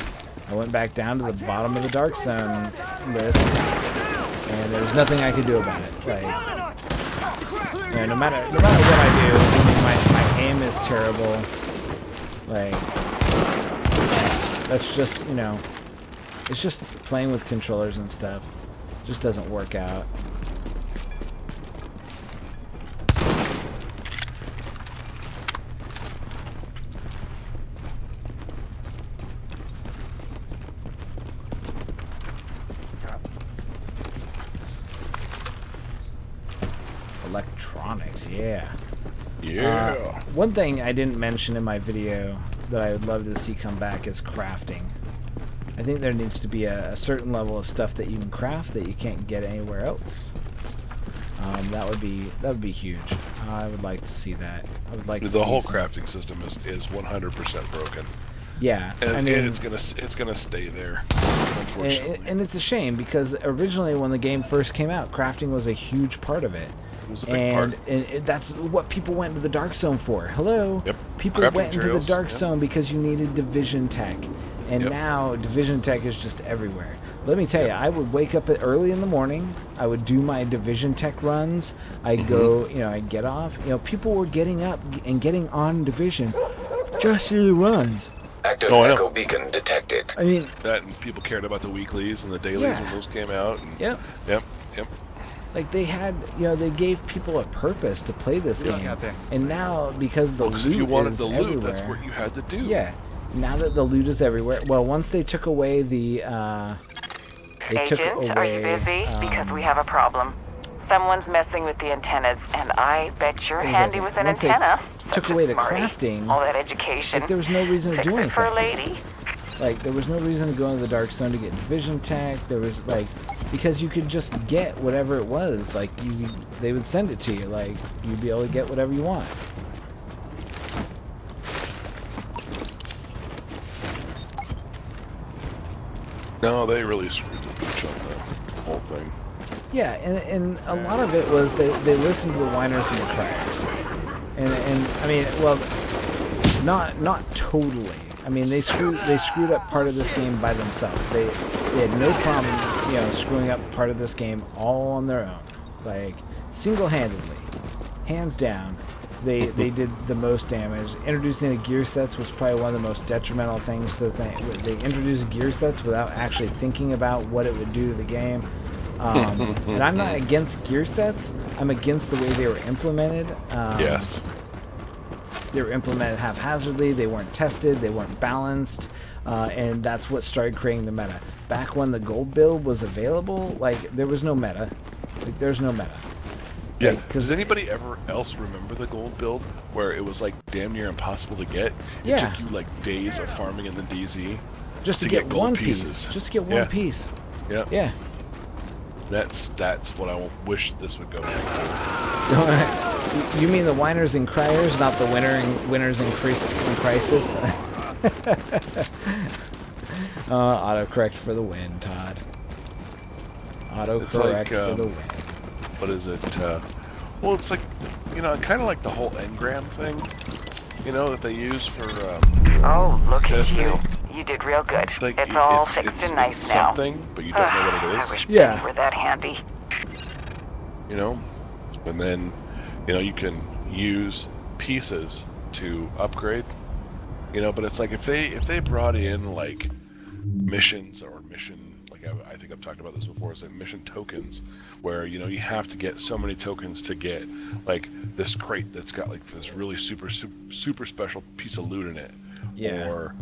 I went back down to the bottom of the Dark Zone list, and there was nothing I could do about it. Like, you know, no matter what I do, my aim is terrible. Like, that's just, you know, it's just playing with controllers and stuff. It just doesn't work out. Electronics, yeah. Yeah. One thing I didn't mention in my video that I would love to see come back is crafting. I I think there needs to be a certain level of stuff that you can craft that you can't get anywhere else. That would be huge. I would like to see that. I would like to see the whole crafting system is 100% broken. Yeah, and, I mean, and it's gonna stay there, unfortunately. And it's a shame because originally when the game first came out, crafting was a huge part of it. It was a big part. And that's what people went into the Dark Zone for. Hello? Yep. People Crafting went into the materials, Dark yep. Zone because you needed Division Tech. And now Division Tech is just everywhere. Let me tell you, I would wake up early in the morning. I would do my Division Tech runs. I'd go, I'd get off. People were getting up and getting on Division just to do runs. Active echo beacon detected. I mean, that, and people cared about the weeklies and the dailies when those came out. And Yep. Like they had, they gave people a purpose to play this game. And now because the loot if you wanted is the loot, everywhere, that's what you had to do. Yeah. Now that the loot is everywhere, well, once they took away the, Agent, are you busy? Because we have a problem. Someone's messing with the antennas, and I bet you're handy with an antenna. Took away the crafting. All that education. Like there was no reason to do anything. For a lady. Like there was no reason to go into the Dark Zone to get Division Tech. There was because you could just get whatever it was. Like they would send it to you. Like you'd be able to get whatever you want. No, they really screwed the pooch on the whole thing. Yeah, and a lot of it was they listened to the whiners and the criers. And I mean, well, not totally. I mean, they screwed up part of this game by themselves. They had no problem, screwing up part of this game all on their own, like single-handedly, hands down. They did the most damage. Introducing the gear sets was probably one of the most detrimental things to the thing. They introduced gear sets without actually thinking about what it would do to the game. And I'm not against gear sets. I'm against the way they were implemented. Yes. They were implemented haphazardly. They weren't tested. They weren't balanced. And that's what started creating the meta. Back when the gold build was available, there was no meta. There's no meta. Yeah, does anybody ever else remember the gold build where it was damn near impossible to get? It took you days of farming in the DZ just to get gold one pieces. piece. Just to get one piece. Yeah. Yeah. That's what I wish this would go back to. You mean the whiners and criers, not the winners in crisis? Autocorrect for the win, Todd. Autocorrect for the win. What is it? Well, it's kind of like the whole engram thing, that they use for. Oh, look testing. at you! You did real good. It's all fixed and nice it's now. Something, but you don't know what it is. I wish you were that handy. And then, you can use pieces to upgrade. But it's if they brought in missions or mission. I think I've talked about this before. It's mission tokens, where you have to get so many tokens to get this crate that's got this really super special piece of loot in it, or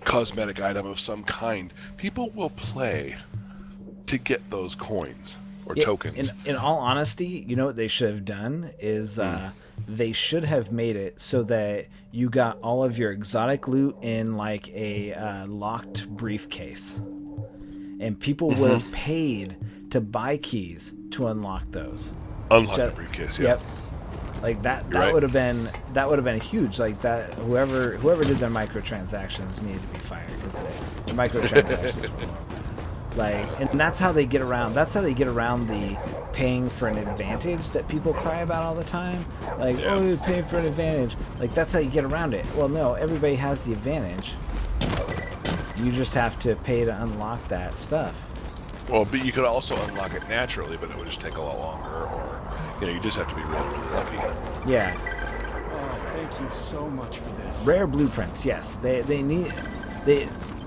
cosmetic item of some kind. People will play to get those coins or tokens. In all honesty, what they should have done is they should have made it so that you got all of your exotic loot in a locked briefcase, and people would have paid to buy keys to unlock those. Unlock the briefcase, yeah. Yep. That would have been huge. That whoever did their microtransactions needed to be fired because the microtransactions were horrible. And that's how they get around. That's how they get around the paying for an advantage that people cry about all the time. Oh, you're paying for an advantage. That's how you get around it. Well, no, everybody has the advantage. You just have to pay to unlock that stuff. Well, but you could also unlock it naturally, but it would just take a lot longer, or you just have to be really, really lucky. Yeah. Oh, thank you so much for this. Rare blueprints, yes. They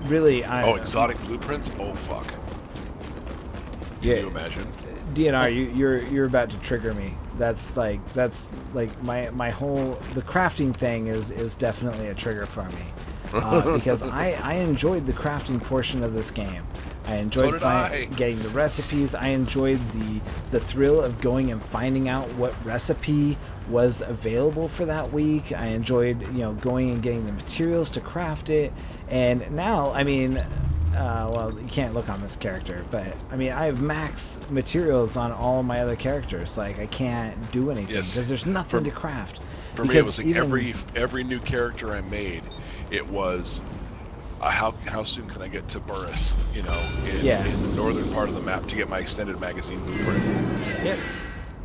really. Exotic blueprints? Oh fuck. Can you imagine? DNR, you're about to trigger me. That's my whole the crafting thing is definitely a trigger for me because I enjoyed the crafting portion of this game. I enjoyed So getting the recipes. I enjoyed the thrill of going and finding out what recipe was available for that week. I enjoyed, going and getting the materials to craft it. And now, I mean, well, you can't look on this character, but I mean, I have max materials on all my other characters. Like, I can't do anything because there's nothing to craft. For me, it was like every new character I made, it was how soon can I get to Burris, in the northern part of the map to get my extended magazine blueprint. Yep.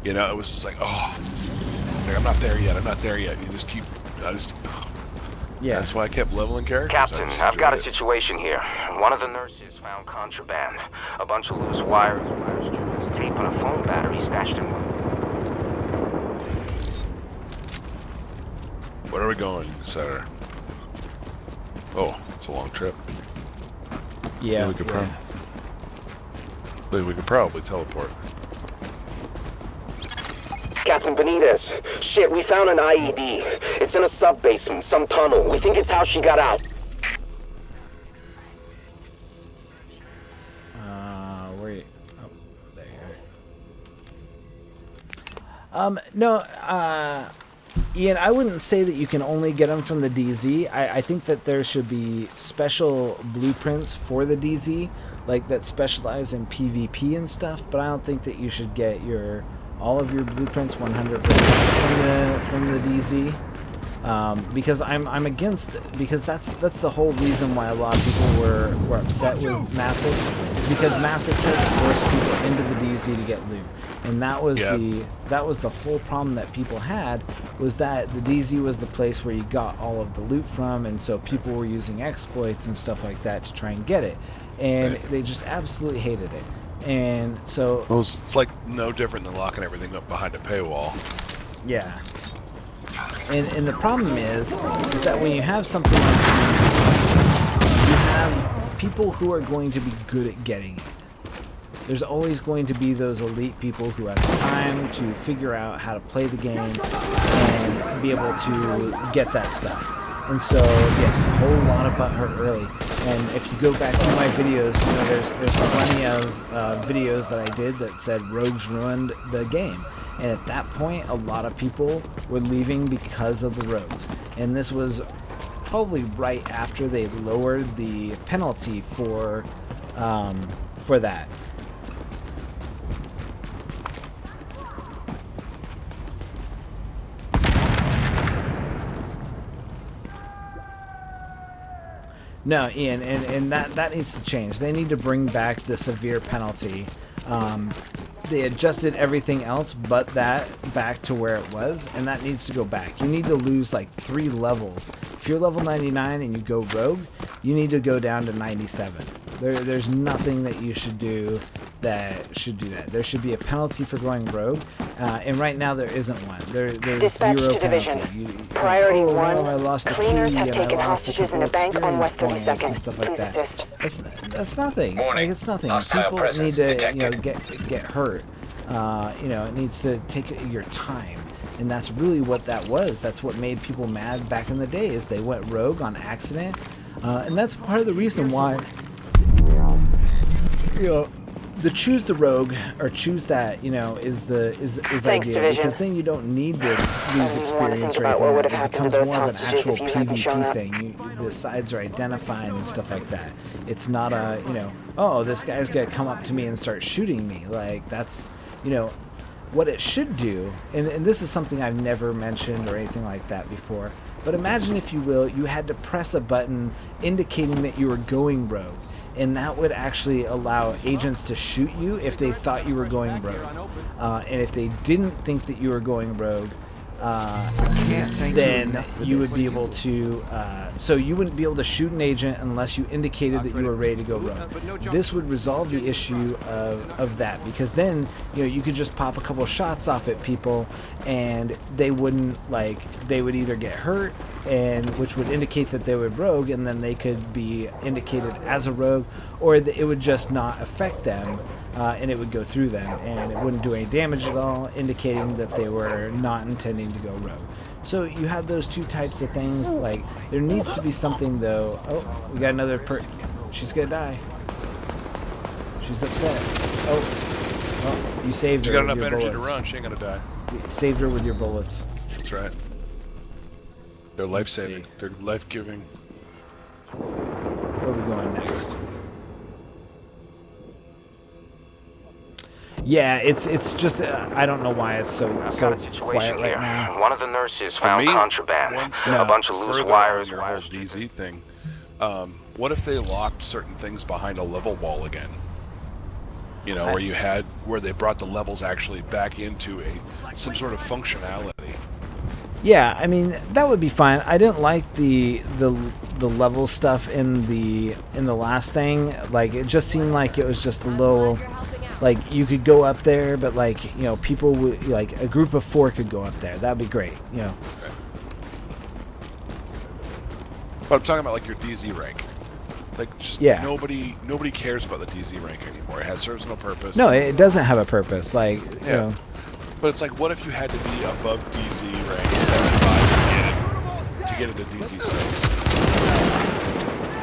It was just like, I'm not there yet. You just keep, yeah. That's why I kept leveling characters. Captain, I've got a situation here. One of the nurses found contraband. A bunch of loose wires, strips, tape, and a phone battery stashed in one. Where are we going, Senator? Oh, it's a long trip. Yeah, we could probably teleport. Captain Benitez, shit, we found an IED. It's in a sub-basement, some tunnel. We think it's how she got out. Wait. Oh, there you are. No, Ian, I wouldn't say that you can only get them from the DZ. I think that there should be special blueprints for the DZ, like that specialize in PvP and stuff, but I don't think that you should get all of your blueprints 100% from the DZ. Because I'm against it, because that's the whole reason why a lot of people were upset with Massive. It's because Massive tried to force people into the DZ to get loot, and that was the whole problem that people had, was that the DZ was the place where you got all of the loot from, and so people were using exploits and stuff like that to try and get it, and they just absolutely hated it. And so it's like no different than locking everything up behind a paywall. Yeah. And the problem is that when you have something like this, you have people who are going to be good at getting it. There's always going to be those elite people who have time to figure out how to play the game and be able to get that stuff. And so, yes, a whole lot of butthurt early. And if you go back to my videos, there's plenty of videos that I did that said rogues ruined the game. And at that point, a lot of people were leaving because of the rogues. And this was probably right after they lowered the penalty for that. No, Ian, and that needs to change. They need to bring back the severe penalty. They adjusted everything else but that back to where it was, and that needs to go back. You need to lose like 3 levels. If you're level 99 and you go rogue, you need to go down to 97. There's nothing that you should do that should do that. There should be a penalty for going rogue, and right now there isn't one. There's Dispatch 0 to penalty. division. Priority 1. No, I lost Cleaners a have key, taken and I lost a hostages in couple a bank on West experience 32nd. points and stuff like Please that. assist. That's nothing. Warning. Like, it's nothing. Hostile People presence need to detected. get hurt. It needs to take your time, and that's really what that was. That's what made people mad back in the day, is they went rogue on accident, and that's part of the reason why the choose the rogue or choose that is Thanks, ideal, Division. because then you don't need to lose experience or about what would anything. have It becomes happened to more those of an hostages actual if you hadn't shown PvP up. thing. The sides are identifying and stuff like that. It's not a oh, this guy's gonna come up to me and start shooting me. Like, that's what it should do, and this is something I've never mentioned or anything like that before, but imagine, if you will, you had to press a button indicating that you were going rogue, and that would actually allow agents to shoot you if they thought you were going rogue. And if they didn't think that you were going rogue, then you would be able to, so you wouldn't be able to shoot an agent unless you indicated that you were ready to go rogue. This would resolve the issue of that, because then you could just pop a couple shots off at people, and they wouldn't, they would either get hurt, and which would indicate that they were rogue, and then they could be indicated as a rogue, or it would just not affect them. And it would go through them, and it wouldn't do any damage at all, indicating that they were not intending to go rogue. So you have those two types of things. Like, there needs to be something, though. Oh, we got another she's gonna die. She's upset. Oh, you saved her. She got enough with your energy bullets. to run. She ain't gonna die. You saved her with your bullets. That's right. They're life-saving. They're life-giving. Where are we going next? Yeah, it's just I don't know why it's so quiet right now. One of the nurses found contraband. A bunch of loose wires. Your whole DZ thing. What if they locked certain things behind a level wall again? You know, where they brought the levels actually back into some sort of functionality. Yeah, I mean that would be fine. I didn't like the level stuff in the last thing. Like it just seemed like it was just a little. Like you could go up there, but like people would like a group of 4 could go up there. That'd be great. Okay. But I'm talking about like your DZ rank. Like just nobody cares about the DZ rank anymore. It serves no purpose. No, it doesn't have a purpose. Like you know. But it's like, what if you had to be above DZ rank 75 to get into DZ6?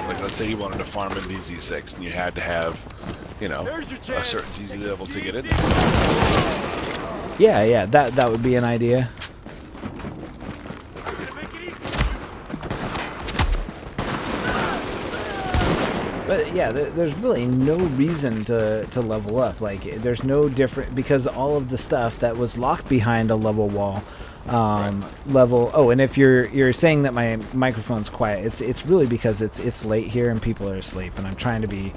Like, let's say you wanted to farm in DZ6, and you had to have, a certain DZ level to get in there. Yeah, that would be an idea. But yeah, there's really no reason to level up. Like, there's no different because all of the stuff that was locked behind a level wall, level. Oh, and if you're saying that my microphone's quiet, it's really because it's late here and people are asleep, and I'm trying to be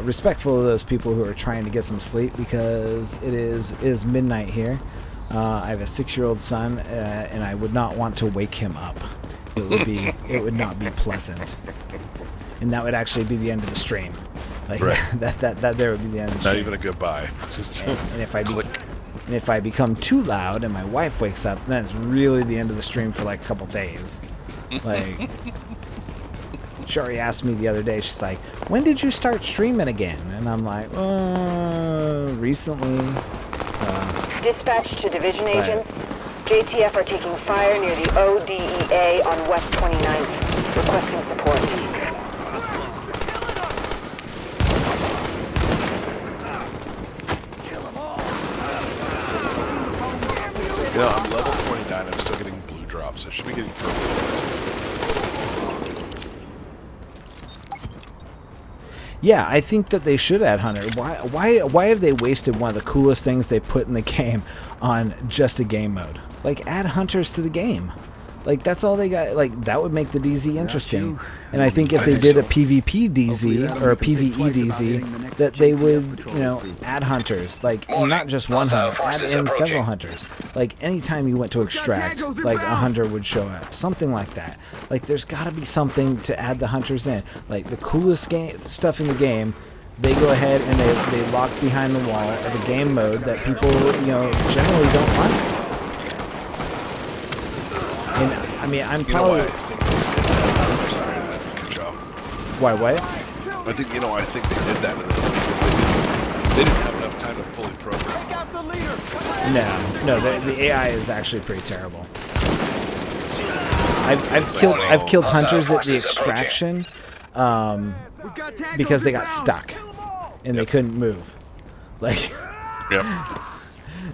respectful of those people who are trying to get some sleep because it is midnight here. I have a 6-year-old son, and I would not want to wake him up. It would not be pleasant. And that would actually be the end of the stream. Like that there would be the end of the stream. Not even a goodbye. Just and if I become too loud and my wife wakes up, then it's really the end of the stream for like a couple days. Like Shari asked me the other day, she's like, "When did you start streaming again?" And I'm like, recently. Dispatch to division agents. JTF are taking fire near the ODEA on West 29th. Requesting support. I'm level 29, I'm still getting blue drops. I should be getting purple. Yeah, I think that they should add Hunter. Why have they wasted one of the coolest things they put in the game on just a game mode? Like, add Hunters to the game. Like, that's all they got. Like, that would make the DZ interesting. And I think if they did a PvP DZ or a PvE DZ, that they would, add Hunters. Like, and not just one Hunter, add in several Hunters. Like, anytime you went to extract, like, a Hunter would show up. Something like that. Like, there's got to be something to add the Hunters in. Like, the coolest stuff in the game, they go ahead and they lock behind the wall of a game mode that people, generally don't like. And, I mean, I'm probably... Why, what? I think, I think they did that because they didn't have enough time to fully program. No, the AI is actually pretty terrible. I've killed Hunters at the extraction because they got stuck and they couldn't move. Like,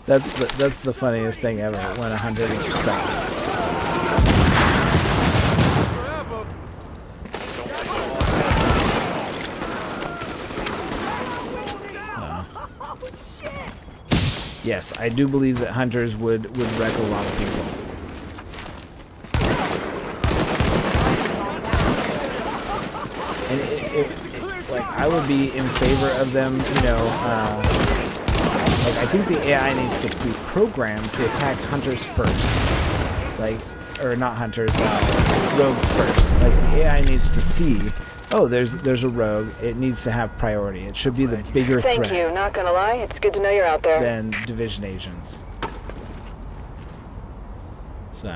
that's the funniest thing ever when a Hunter gets stuck. Yes, I do believe that Hunters would wreck a lot of people. And like, I would be in favor of them, like, I think the AI needs to be programmed to attack Hunters first. Like, or not Hunters, rogues first. Like, the AI needs to see, oh, there's a rogue. It needs to have priority. It should be the bigger threat. Thank you. Not gonna lie, it's good to know you're out there. Than division agents. So.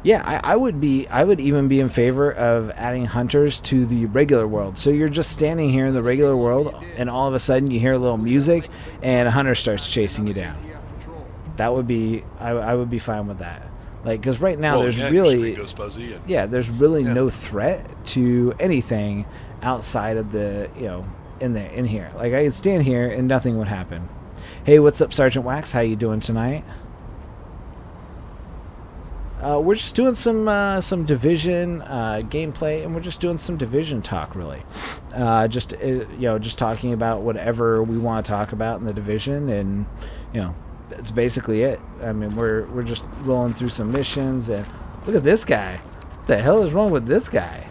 Yeah, I would even be in favor of adding Hunters to the regular world. So you're just standing here in the regular world, and all of a sudden you hear a little music, and a Hunter starts chasing you down. That would be, I would be fine with that. Like, because right now Well, there's yeah, your really, screen goes fuzzy and, there's really no threat to anything outside of the, in here. Like, I could stand here and nothing would happen. Hey, what's up, Sergeant Wax? How you doing tonight? We're just doing some Division gameplay, and we're just doing some Division talk, really. Just talking about whatever we want to talk about in the Division, and that's basically it. I mean, we're just rolling through some missions, and look at this guy. What the hell is wrong with this guy?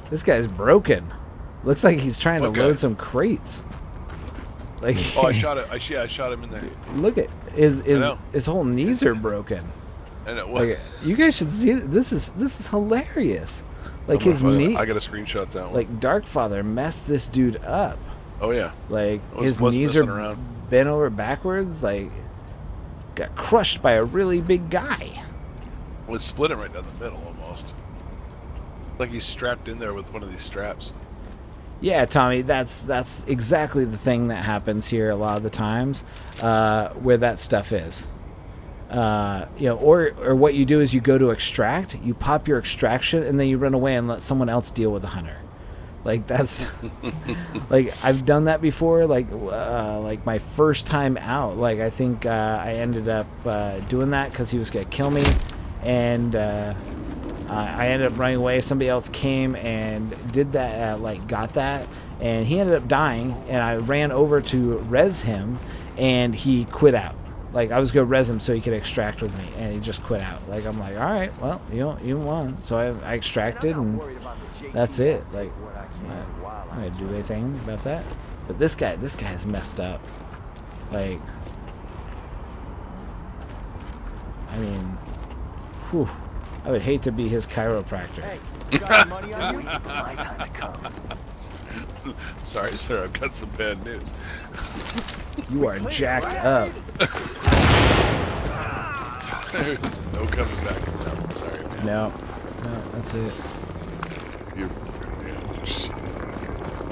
This guy's broken. Looks like he's trying to load some crates. Like, oh, I shot it. I shot him in there. Look at his whole knees are broken. And it was. Like, you guys should see it. This is hilarious. Like, his knee. I got a screenshot that one. Like, Darkfather messed this dude up. Oh yeah. Like, his knees are bent over backwards. Like, got crushed by a really big guy. Well, it split him right down the middle almost. Like he's strapped in there with one of these straps. Yeah, Tommy, that's exactly the thing that happens here a lot of the times, where that stuff is. Or what you do is you go to extract, you pop your extraction, and then you run away and let someone else deal with the hunter. Like, that's like, I've done that before. Like my first time out, like, I think I ended up doing that because he was gonna kill me, and I ended up running away. Somebody else came and did that, got that, and he ended up dying, and I ran over to res him, and he quit out. Like, I was going to res him so he could extract with me, and he just quit out. Like, I'm like, all right, well, you won. So I extracted, and that's it. Like, I'm not going to do anything about that. But this guy's messed up. Like, I mean, whew. I would hate to be his chiropractor. Hey, you got money on you? My time to come. Sorry, sir, I've got some bad news. You are jacked up. There's no coming back. No, sorry, man. No, that's it.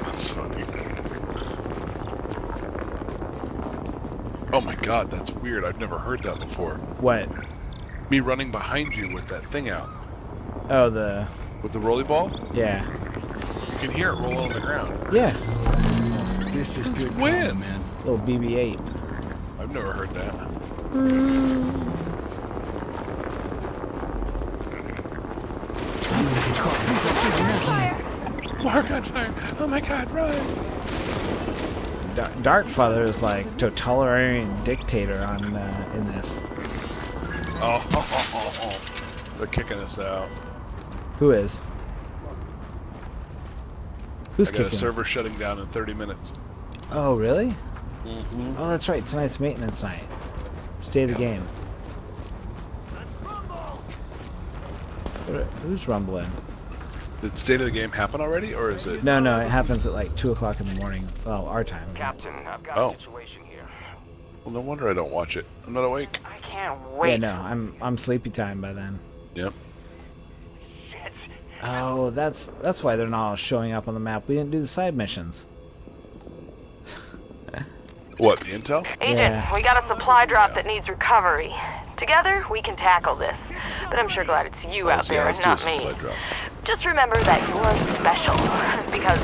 That's funny. Oh my god, that's weird. I've never heard that before. What? Me running behind you with that thing out. Oh, with the rolly ball? Yeah. You can hear it roll on the ground. Yeah. This is good win, man. Little BB-8. I've never heard that. Mark on fire! Oh my god, run! Darkfather is like totalitarian dictator on in this. Oh, they're kicking us out. Who is? Who's kicking? I got a server shutting down in 30 minutes. Oh, really? Mm-hmm. Oh, that's right. Tonight's maintenance night. Stay of the game. Who's rumbling? Did state of the game happen already, or is it? No, it happens at like 2 o'clock in the morning. Well, our time. Captain, I've got a situation here. Well, no wonder I don't watch it. I'm not awake. I can't wait. Yeah, no, I'm sleepy time by then. Yep. Shit. Oh, that's why they're not all showing up on the map. We didn't do the side missions. What, the intel? Agent, we got a supply drop that needs recovery. Together, we can tackle this. But I'm sure glad it's you out there and not me. Just remember that you're special. Because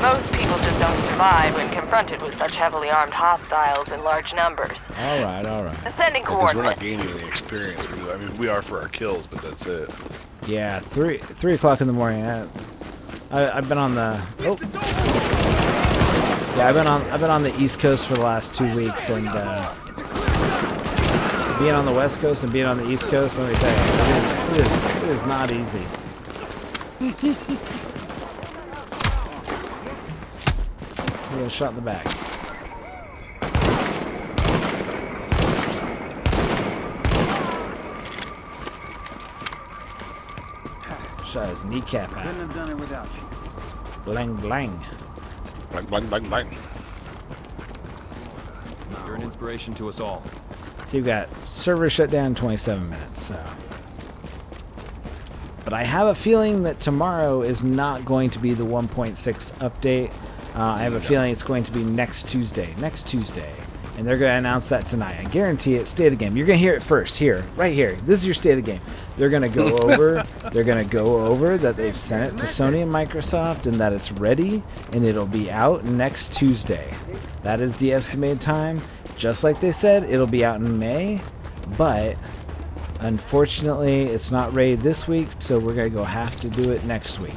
most people just don't survive when confronted with such heavily armed hostiles in large numbers. Alright. Ascending Because we're not coordinates. gaining any experience. I mean, we are for our kills, but that's it. Yeah, 3 o'clock in the morning. I've been on the... Oh. Yeah, I've been on the East Coast for the last 2 weeks, and being on the West Coast and being on the East Coast, let me tell you, it is not easy. You got a shot in the back. Shot his kneecap out. Couldn't have done it without you. Blang blang. Bang, bang, bang, bang. You're an inspiration to us all. So you've got server shut down in 27 minutes. So. But I have a feeling that tomorrow is not going to be the 1.6 update. I have a feeling it's going to be next Tuesday. And they're going to announce that tonight. I guarantee it. State of the game. You're going to hear it first here, right here. This is your state of the game. They're going to go over. They're going to go over that they've sent it to Sony and Microsoft and that it's ready and it'll be out next Tuesday. That is the estimated time. Just like they said, it'll be out in May, but unfortunately, it's not ready this week, so we're going to have to do it next week.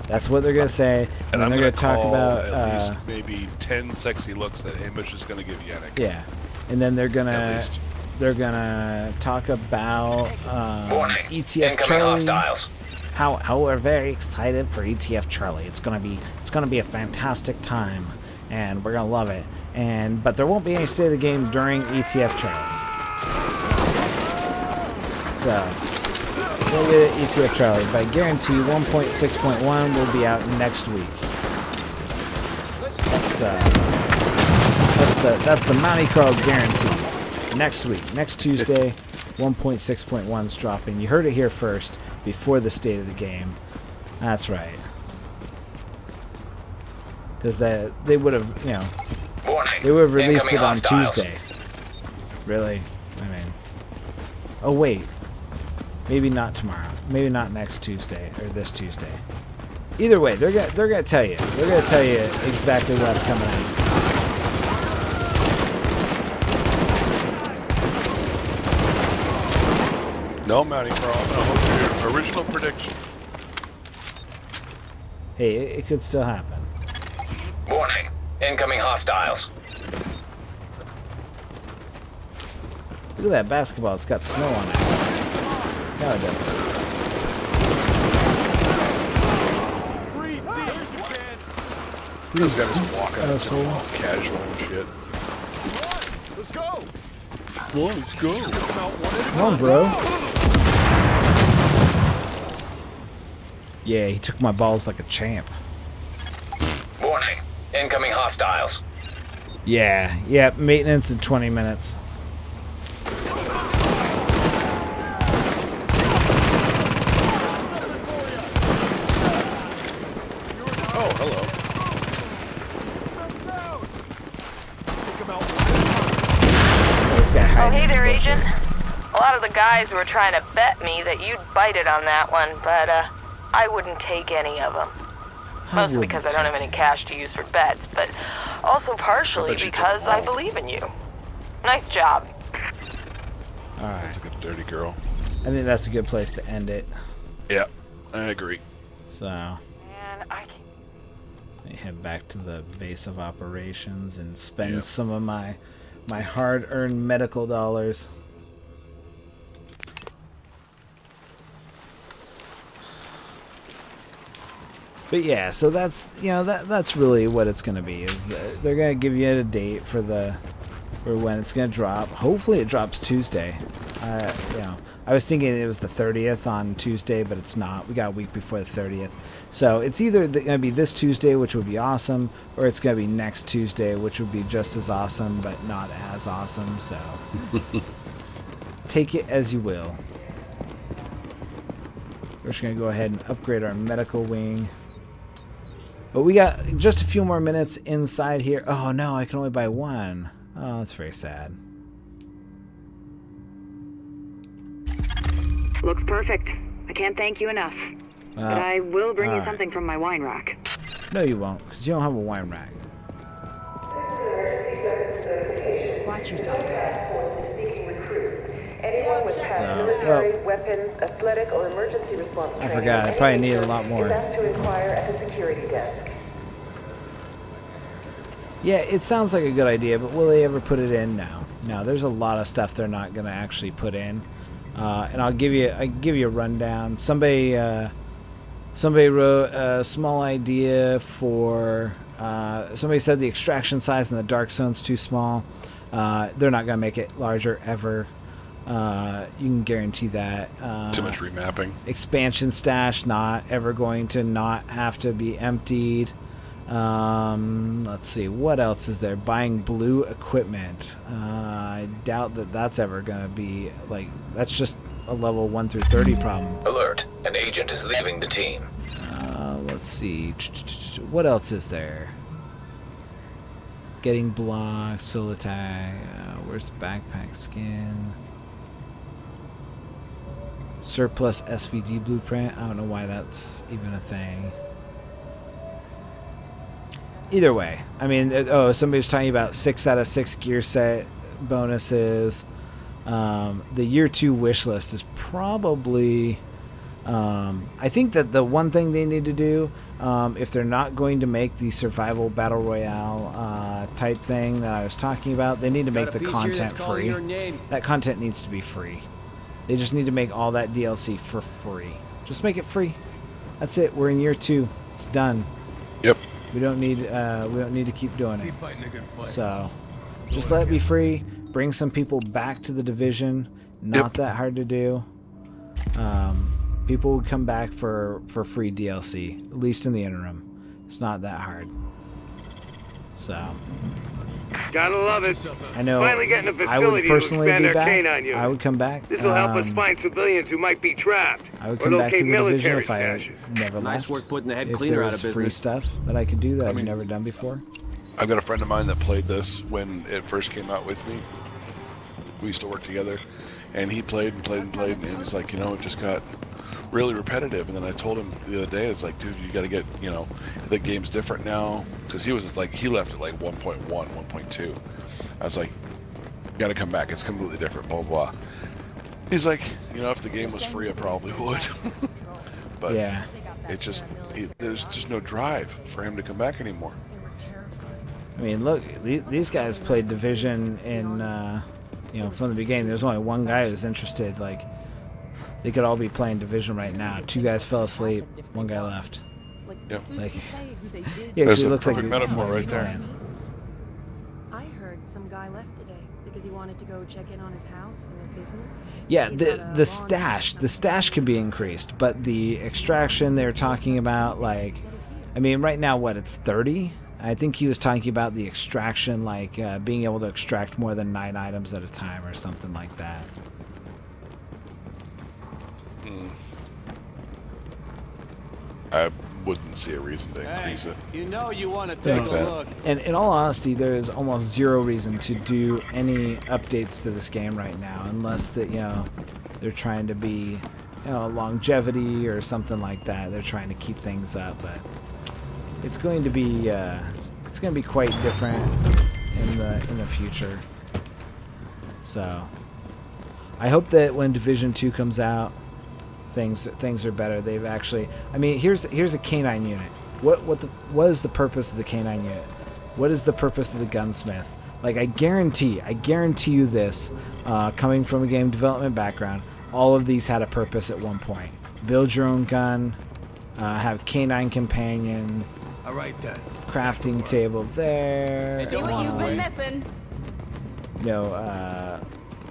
That's what they're going to say. And then they're going to talk about at least maybe 10 sexy looks that Image is going to give Yannick. Yeah. And then they're going to talk about ETF Charlie. Hostiles. How we're very excited for ETF Charlie. It's going to be a fantastic time and we're going to love it. But there won't be any state of the game during ETF Charlie. So we'll get ETF Charlie, but I guarantee 1.6.1 will be out next week. So that's the Mountie Carl guarantee. Next week, next Tuesday, 1.6.1's dropping. You heard it here first, before the state of the game. That's right. Because they would have, they would have released it on Tuesday. Really? I mean, oh wait. Maybe not tomorrow. Maybe not next Tuesday or this Tuesday. Either way, they're gonna tell you. They're gonna tell you exactly what's coming out. No, Mountie Carl. I'm gonna look at your original prediction. Hey, it could still happen. Warning. Incoming hostiles. Look at that basketball. It's got snow on it. No, it doesn't. These guys walking asshole. all casual and shit. Let's go. Well, let's go. Come on, bro. Yeah, he took my balls like a champ. Warning. Incoming hostiles. Yeah, maintenance in 20 minutes. Oh, hello. Oh, hey there, Agent. A lot of the guys were trying to bet me that you'd bite it on that one, but I wouldn't take any of them. Mostly because I don't have any cash to use for bets, but also partially because I believe in you. Nice job. Alright. That's a good dirty girl. I think that's a good place to end it. Yeah, I agree. So, Man, let me head back to the base of operations and spend some of my hard-earned medical dollars. But yeah, so that's that's really what it's gonna be. Is they're gonna give you a date for when it's gonna drop. Hopefully, it drops Tuesday. I was thinking it was the 30th on Tuesday, but it's not. We got a week before the 30th, so it's either gonna be this Tuesday, which would be awesome, or it's gonna be next Tuesday, which would be just as awesome, but not as awesome. So take it as you will. We're just gonna go ahead and upgrade our medical wing. But we got just a few more minutes inside here. Oh no, I can only buy one. Oh, that's very sad. Looks perfect. I can't thank you enough. But I will bring you something from my wine rack. No, you won't, because you don't have a wine rack. Watch yourself. Anyone with past military, weapons, athletic, or emergency response training. I forgot. I probably need a lot more. Is asked to inquire at the security desk. Yeah, it sounds like a good idea, but will they ever put it in? No. No, there's a lot of stuff they're not going to actually put in. And I'll give you a rundown. Somebody wrote a small idea for. Somebody said the extraction size in the dark zone's too small. They're not going to make it larger ever. You can guarantee that. Too much remapping. Expansion stash not ever going to not have to be emptied. Let's see, what else is there? Buying blue equipment. I doubt that that's ever gonna be like, that's just a level 1 through 30 problem. Alert, an agent is leaving the team. Let's see, what else is there? Getting blocked, solo tag. Where's the backpack skin? Surplus SVD blueprint. I don't know why that's even a thing. Either way, I mean, somebody was talking about 6 out of 6 gear set bonuses. The year 2 wish list is probably. I think that the one thing they need to do, if they're not going to make the survival battle royale type thing that I was talking about, they need to make the content free. That content needs to be free. They just need to make all that DLC for free. Just make it free. That's it. We're in year 2. It's done. Yep. We don't need to keep doing it. So, just let it be free. Bring some people back to the Division. Not that hard to do. People would come back for free DLC, at least in the interim. It's not that hard. So, gotta love it. I know. Finally getting a facility I would personally to expand be our back. canine unit. I would come back. This will help us find civilians who might be trapped. I would or come back to locate the Division military if I stashes. never Nice left. work putting the head If cleaner there out was of free business. stuff that I could do that I've never done before. I've got a friend of mine that played this when it first came out with me. We used to work together, and he played and played and played, and he's like, it just got really repetitive. And then I told him the other day, it's like, dude, you got to get, the game's different now, because he was like, he left at like 1.1, 1.2. I was like, you got to come back. It's completely different. Blah blah. He's like, if the game was free, I probably would. But yeah, there's just no drive for him to come back anymore. I mean, look, these guys played Division in, from the beginning. There's only one guy who's interested. Like, they could all be playing Division right now. 2 guys fell asleep. 1 guy left. Yep. Like, There's actually a looks like perfect metaphor right there. I heard some guy left today because he wanted to go check in on his house and his business. Yeah, the stash could be increased, but the extraction they're talking about, like, I mean, right now, it's 30? I think he was talking about the extraction, like being able to extract more than 9 items at a time or something like that. I wouldn't see a reason to increase it. You want to take a look. And in all honesty, there is almost zero reason to do any updates to this game right now, unless that they're trying to be longevity or something like that. They're trying to keep things up, but it's going to be quite different in the future. So I hope that when Division 2 comes out, things are better. They've actually, I mean, here's a canine unit. What is the purpose of the canine unit? What is the purpose of the gunsmith? Like, I guarantee you this, coming from a game development background, all of these had a purpose at one point. Build your own gun, have canine companion. All right then. Crafting table there. See what you've been missing.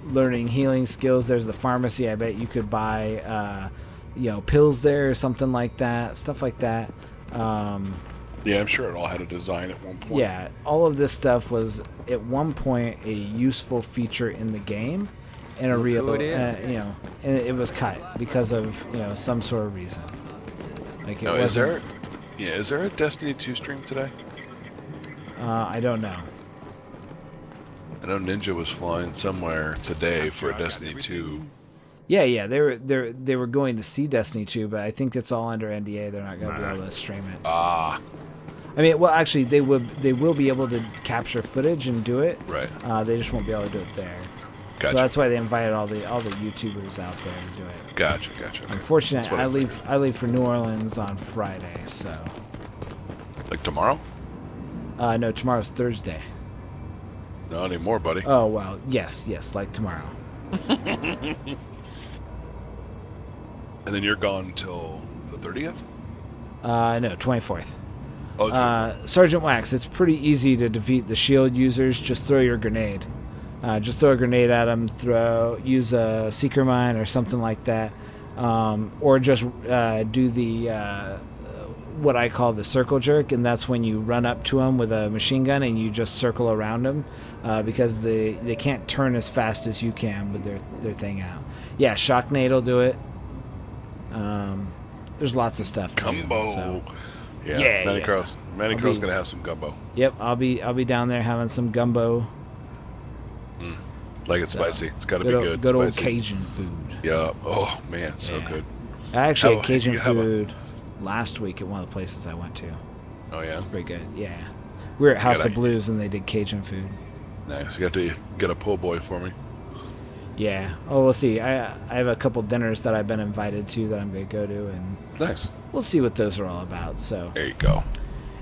Learning healing skills. There's the pharmacy. I bet you could buy, pills there or something like that. Stuff like that. Yeah, I'm sure it all had a design at one point. Yeah, all of this stuff was at one point a useful feature in the game, and a real, and it was cut because of some sort of reason. Like it wasn't. Is there a Destiny 2 stream today? I don't know. I know Ninja was flying somewhere today for a Destiny 2. Yeah, they were going to see Destiny 2, but I think it's all under NDA. They're not going to be able to stream it. Ah. I mean, well, actually, they will be able to capture footage and do it. Right. They just won't be able to do it there. Gotcha. So that's why they invited all the YouTubers out there to do it. Gotcha. Unfortunately, I leave for New Orleans on Friday, so. Like tomorrow? No, tomorrow's Thursday. Not anymore, buddy. Oh well, yes, like tomorrow. And then you're gone till the 30th? No, 24th. Oh, Sergeant Wax, it's pretty easy to defeat the shield users. Just throw your grenade. Just throw a grenade at them. Use a seeker mine or something like that, or just do the what I call the circle jerk, and that's when you run up to them with a machine gun and you just circle around them, because they can't turn as fast as you can with their thing out. Yeah, Shocknade will do it. There's lots of stuff. Combo. So. Yeah. Manny Crow's gonna have some gumbo. Yep, I'll be down there having some gumbo. Like it's spicy. It's got to be good. Good old Cajun food. Yeah. Oh man, so good. I actually had Cajun food last week at one of the places I went to. Oh yeah. Pretty good. Yeah. We were at House of Blues and they did Cajun food. Nice. You got to get a po' boy for me. Yeah. Oh, we'll see. I have a couple dinners that I've been invited to that I'm going to go to, and nice. We'll see what those are all about. So there you go.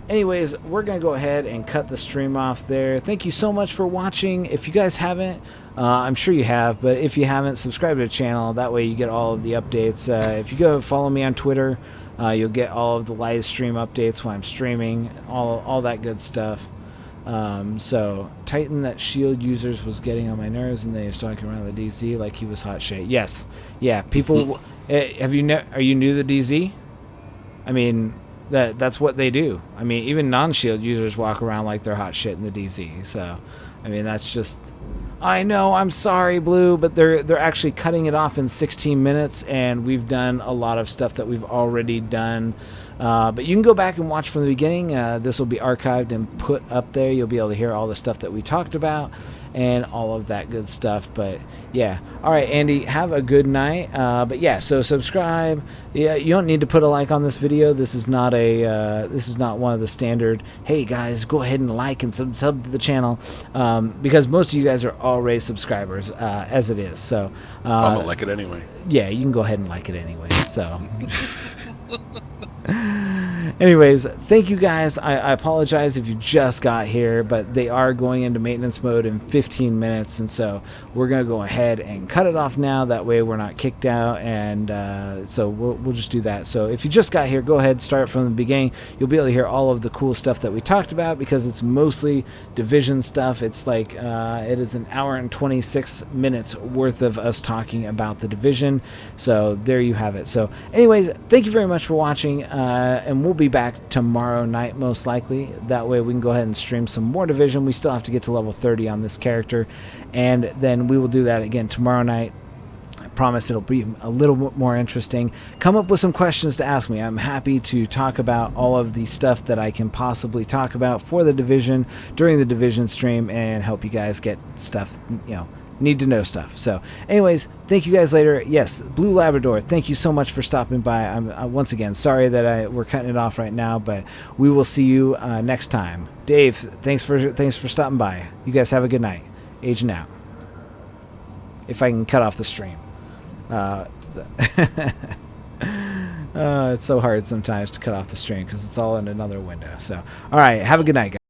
Anyways, we're going to go ahead and cut the stream off there. Thank you so much for watching. If you guys haven't, I'm sure you have, but if you haven't, subscribe to the channel. That way you get all of the updates. If you go follow me on Twitter, you'll get all of the live stream updates when I'm streaming, all that good stuff. So Titan that shield users was getting on my nerves, and they were stalking around the DZ like he was hot shit. Yes, yeah. People, are you new to the DZ? I mean, that's what they do. I mean, even non-shield users walk around like they're hot shit in the DZ. So, I mean, that's just. I know, I'm sorry, Blue, but they're actually cutting it off in 16 minutes, and we've done a lot of stuff that we've already done. But you can go back and watch from the beginning. This will be archived and put up there. You'll be able to hear all the stuff that we talked about and all of that good stuff. But yeah, all right, Andy, have a good night. But yeah, so subscribe. Yeah, you don't need to put a like on this video. This is not one of the standard. Hey guys, go ahead and like and sub to the channel, because most of you guys are already subscribers as it is. So I'm gonna like it anyway. Yeah, you can go ahead and like it anyway. So. Anyways, thank you guys. I apologize if you just got here, but they are going into maintenance mode in 15 minutes, and so we're going to go ahead and cut it off now. That way we're not kicked out, and so we'll just do that. So if you just got here, go ahead, start from the beginning. You'll be able to hear all of the cool stuff that we talked about, because it's mostly Division stuff. It's like it is an hour and 26 minutes worth of us talking about the Division. So there you have it. So anyways, thank you very much for watching, and we'll be back tomorrow night most likely. That way we can go ahead and stream some more Division. We still have to get to level 30 on this character, and then we will do that again tomorrow night. I promise it'll be a little bit more interesting. Come up with some questions to ask me. I'm happy to talk about all of the stuff that I can possibly talk about for the Division during the Division stream, and help you guys get stuff, need to know stuff. So anyways, thank you guys later. Yes, Blue Labrador, thank you so much for stopping by. I'm once again sorry that we're cutting it off right now, but we will see you next time. Dave, thanks for stopping by. You guys have a good night. Agent out. If I can cut off the stream. It's so hard sometimes to cut off the stream because it's all in another window. So all right, have a good night, guys.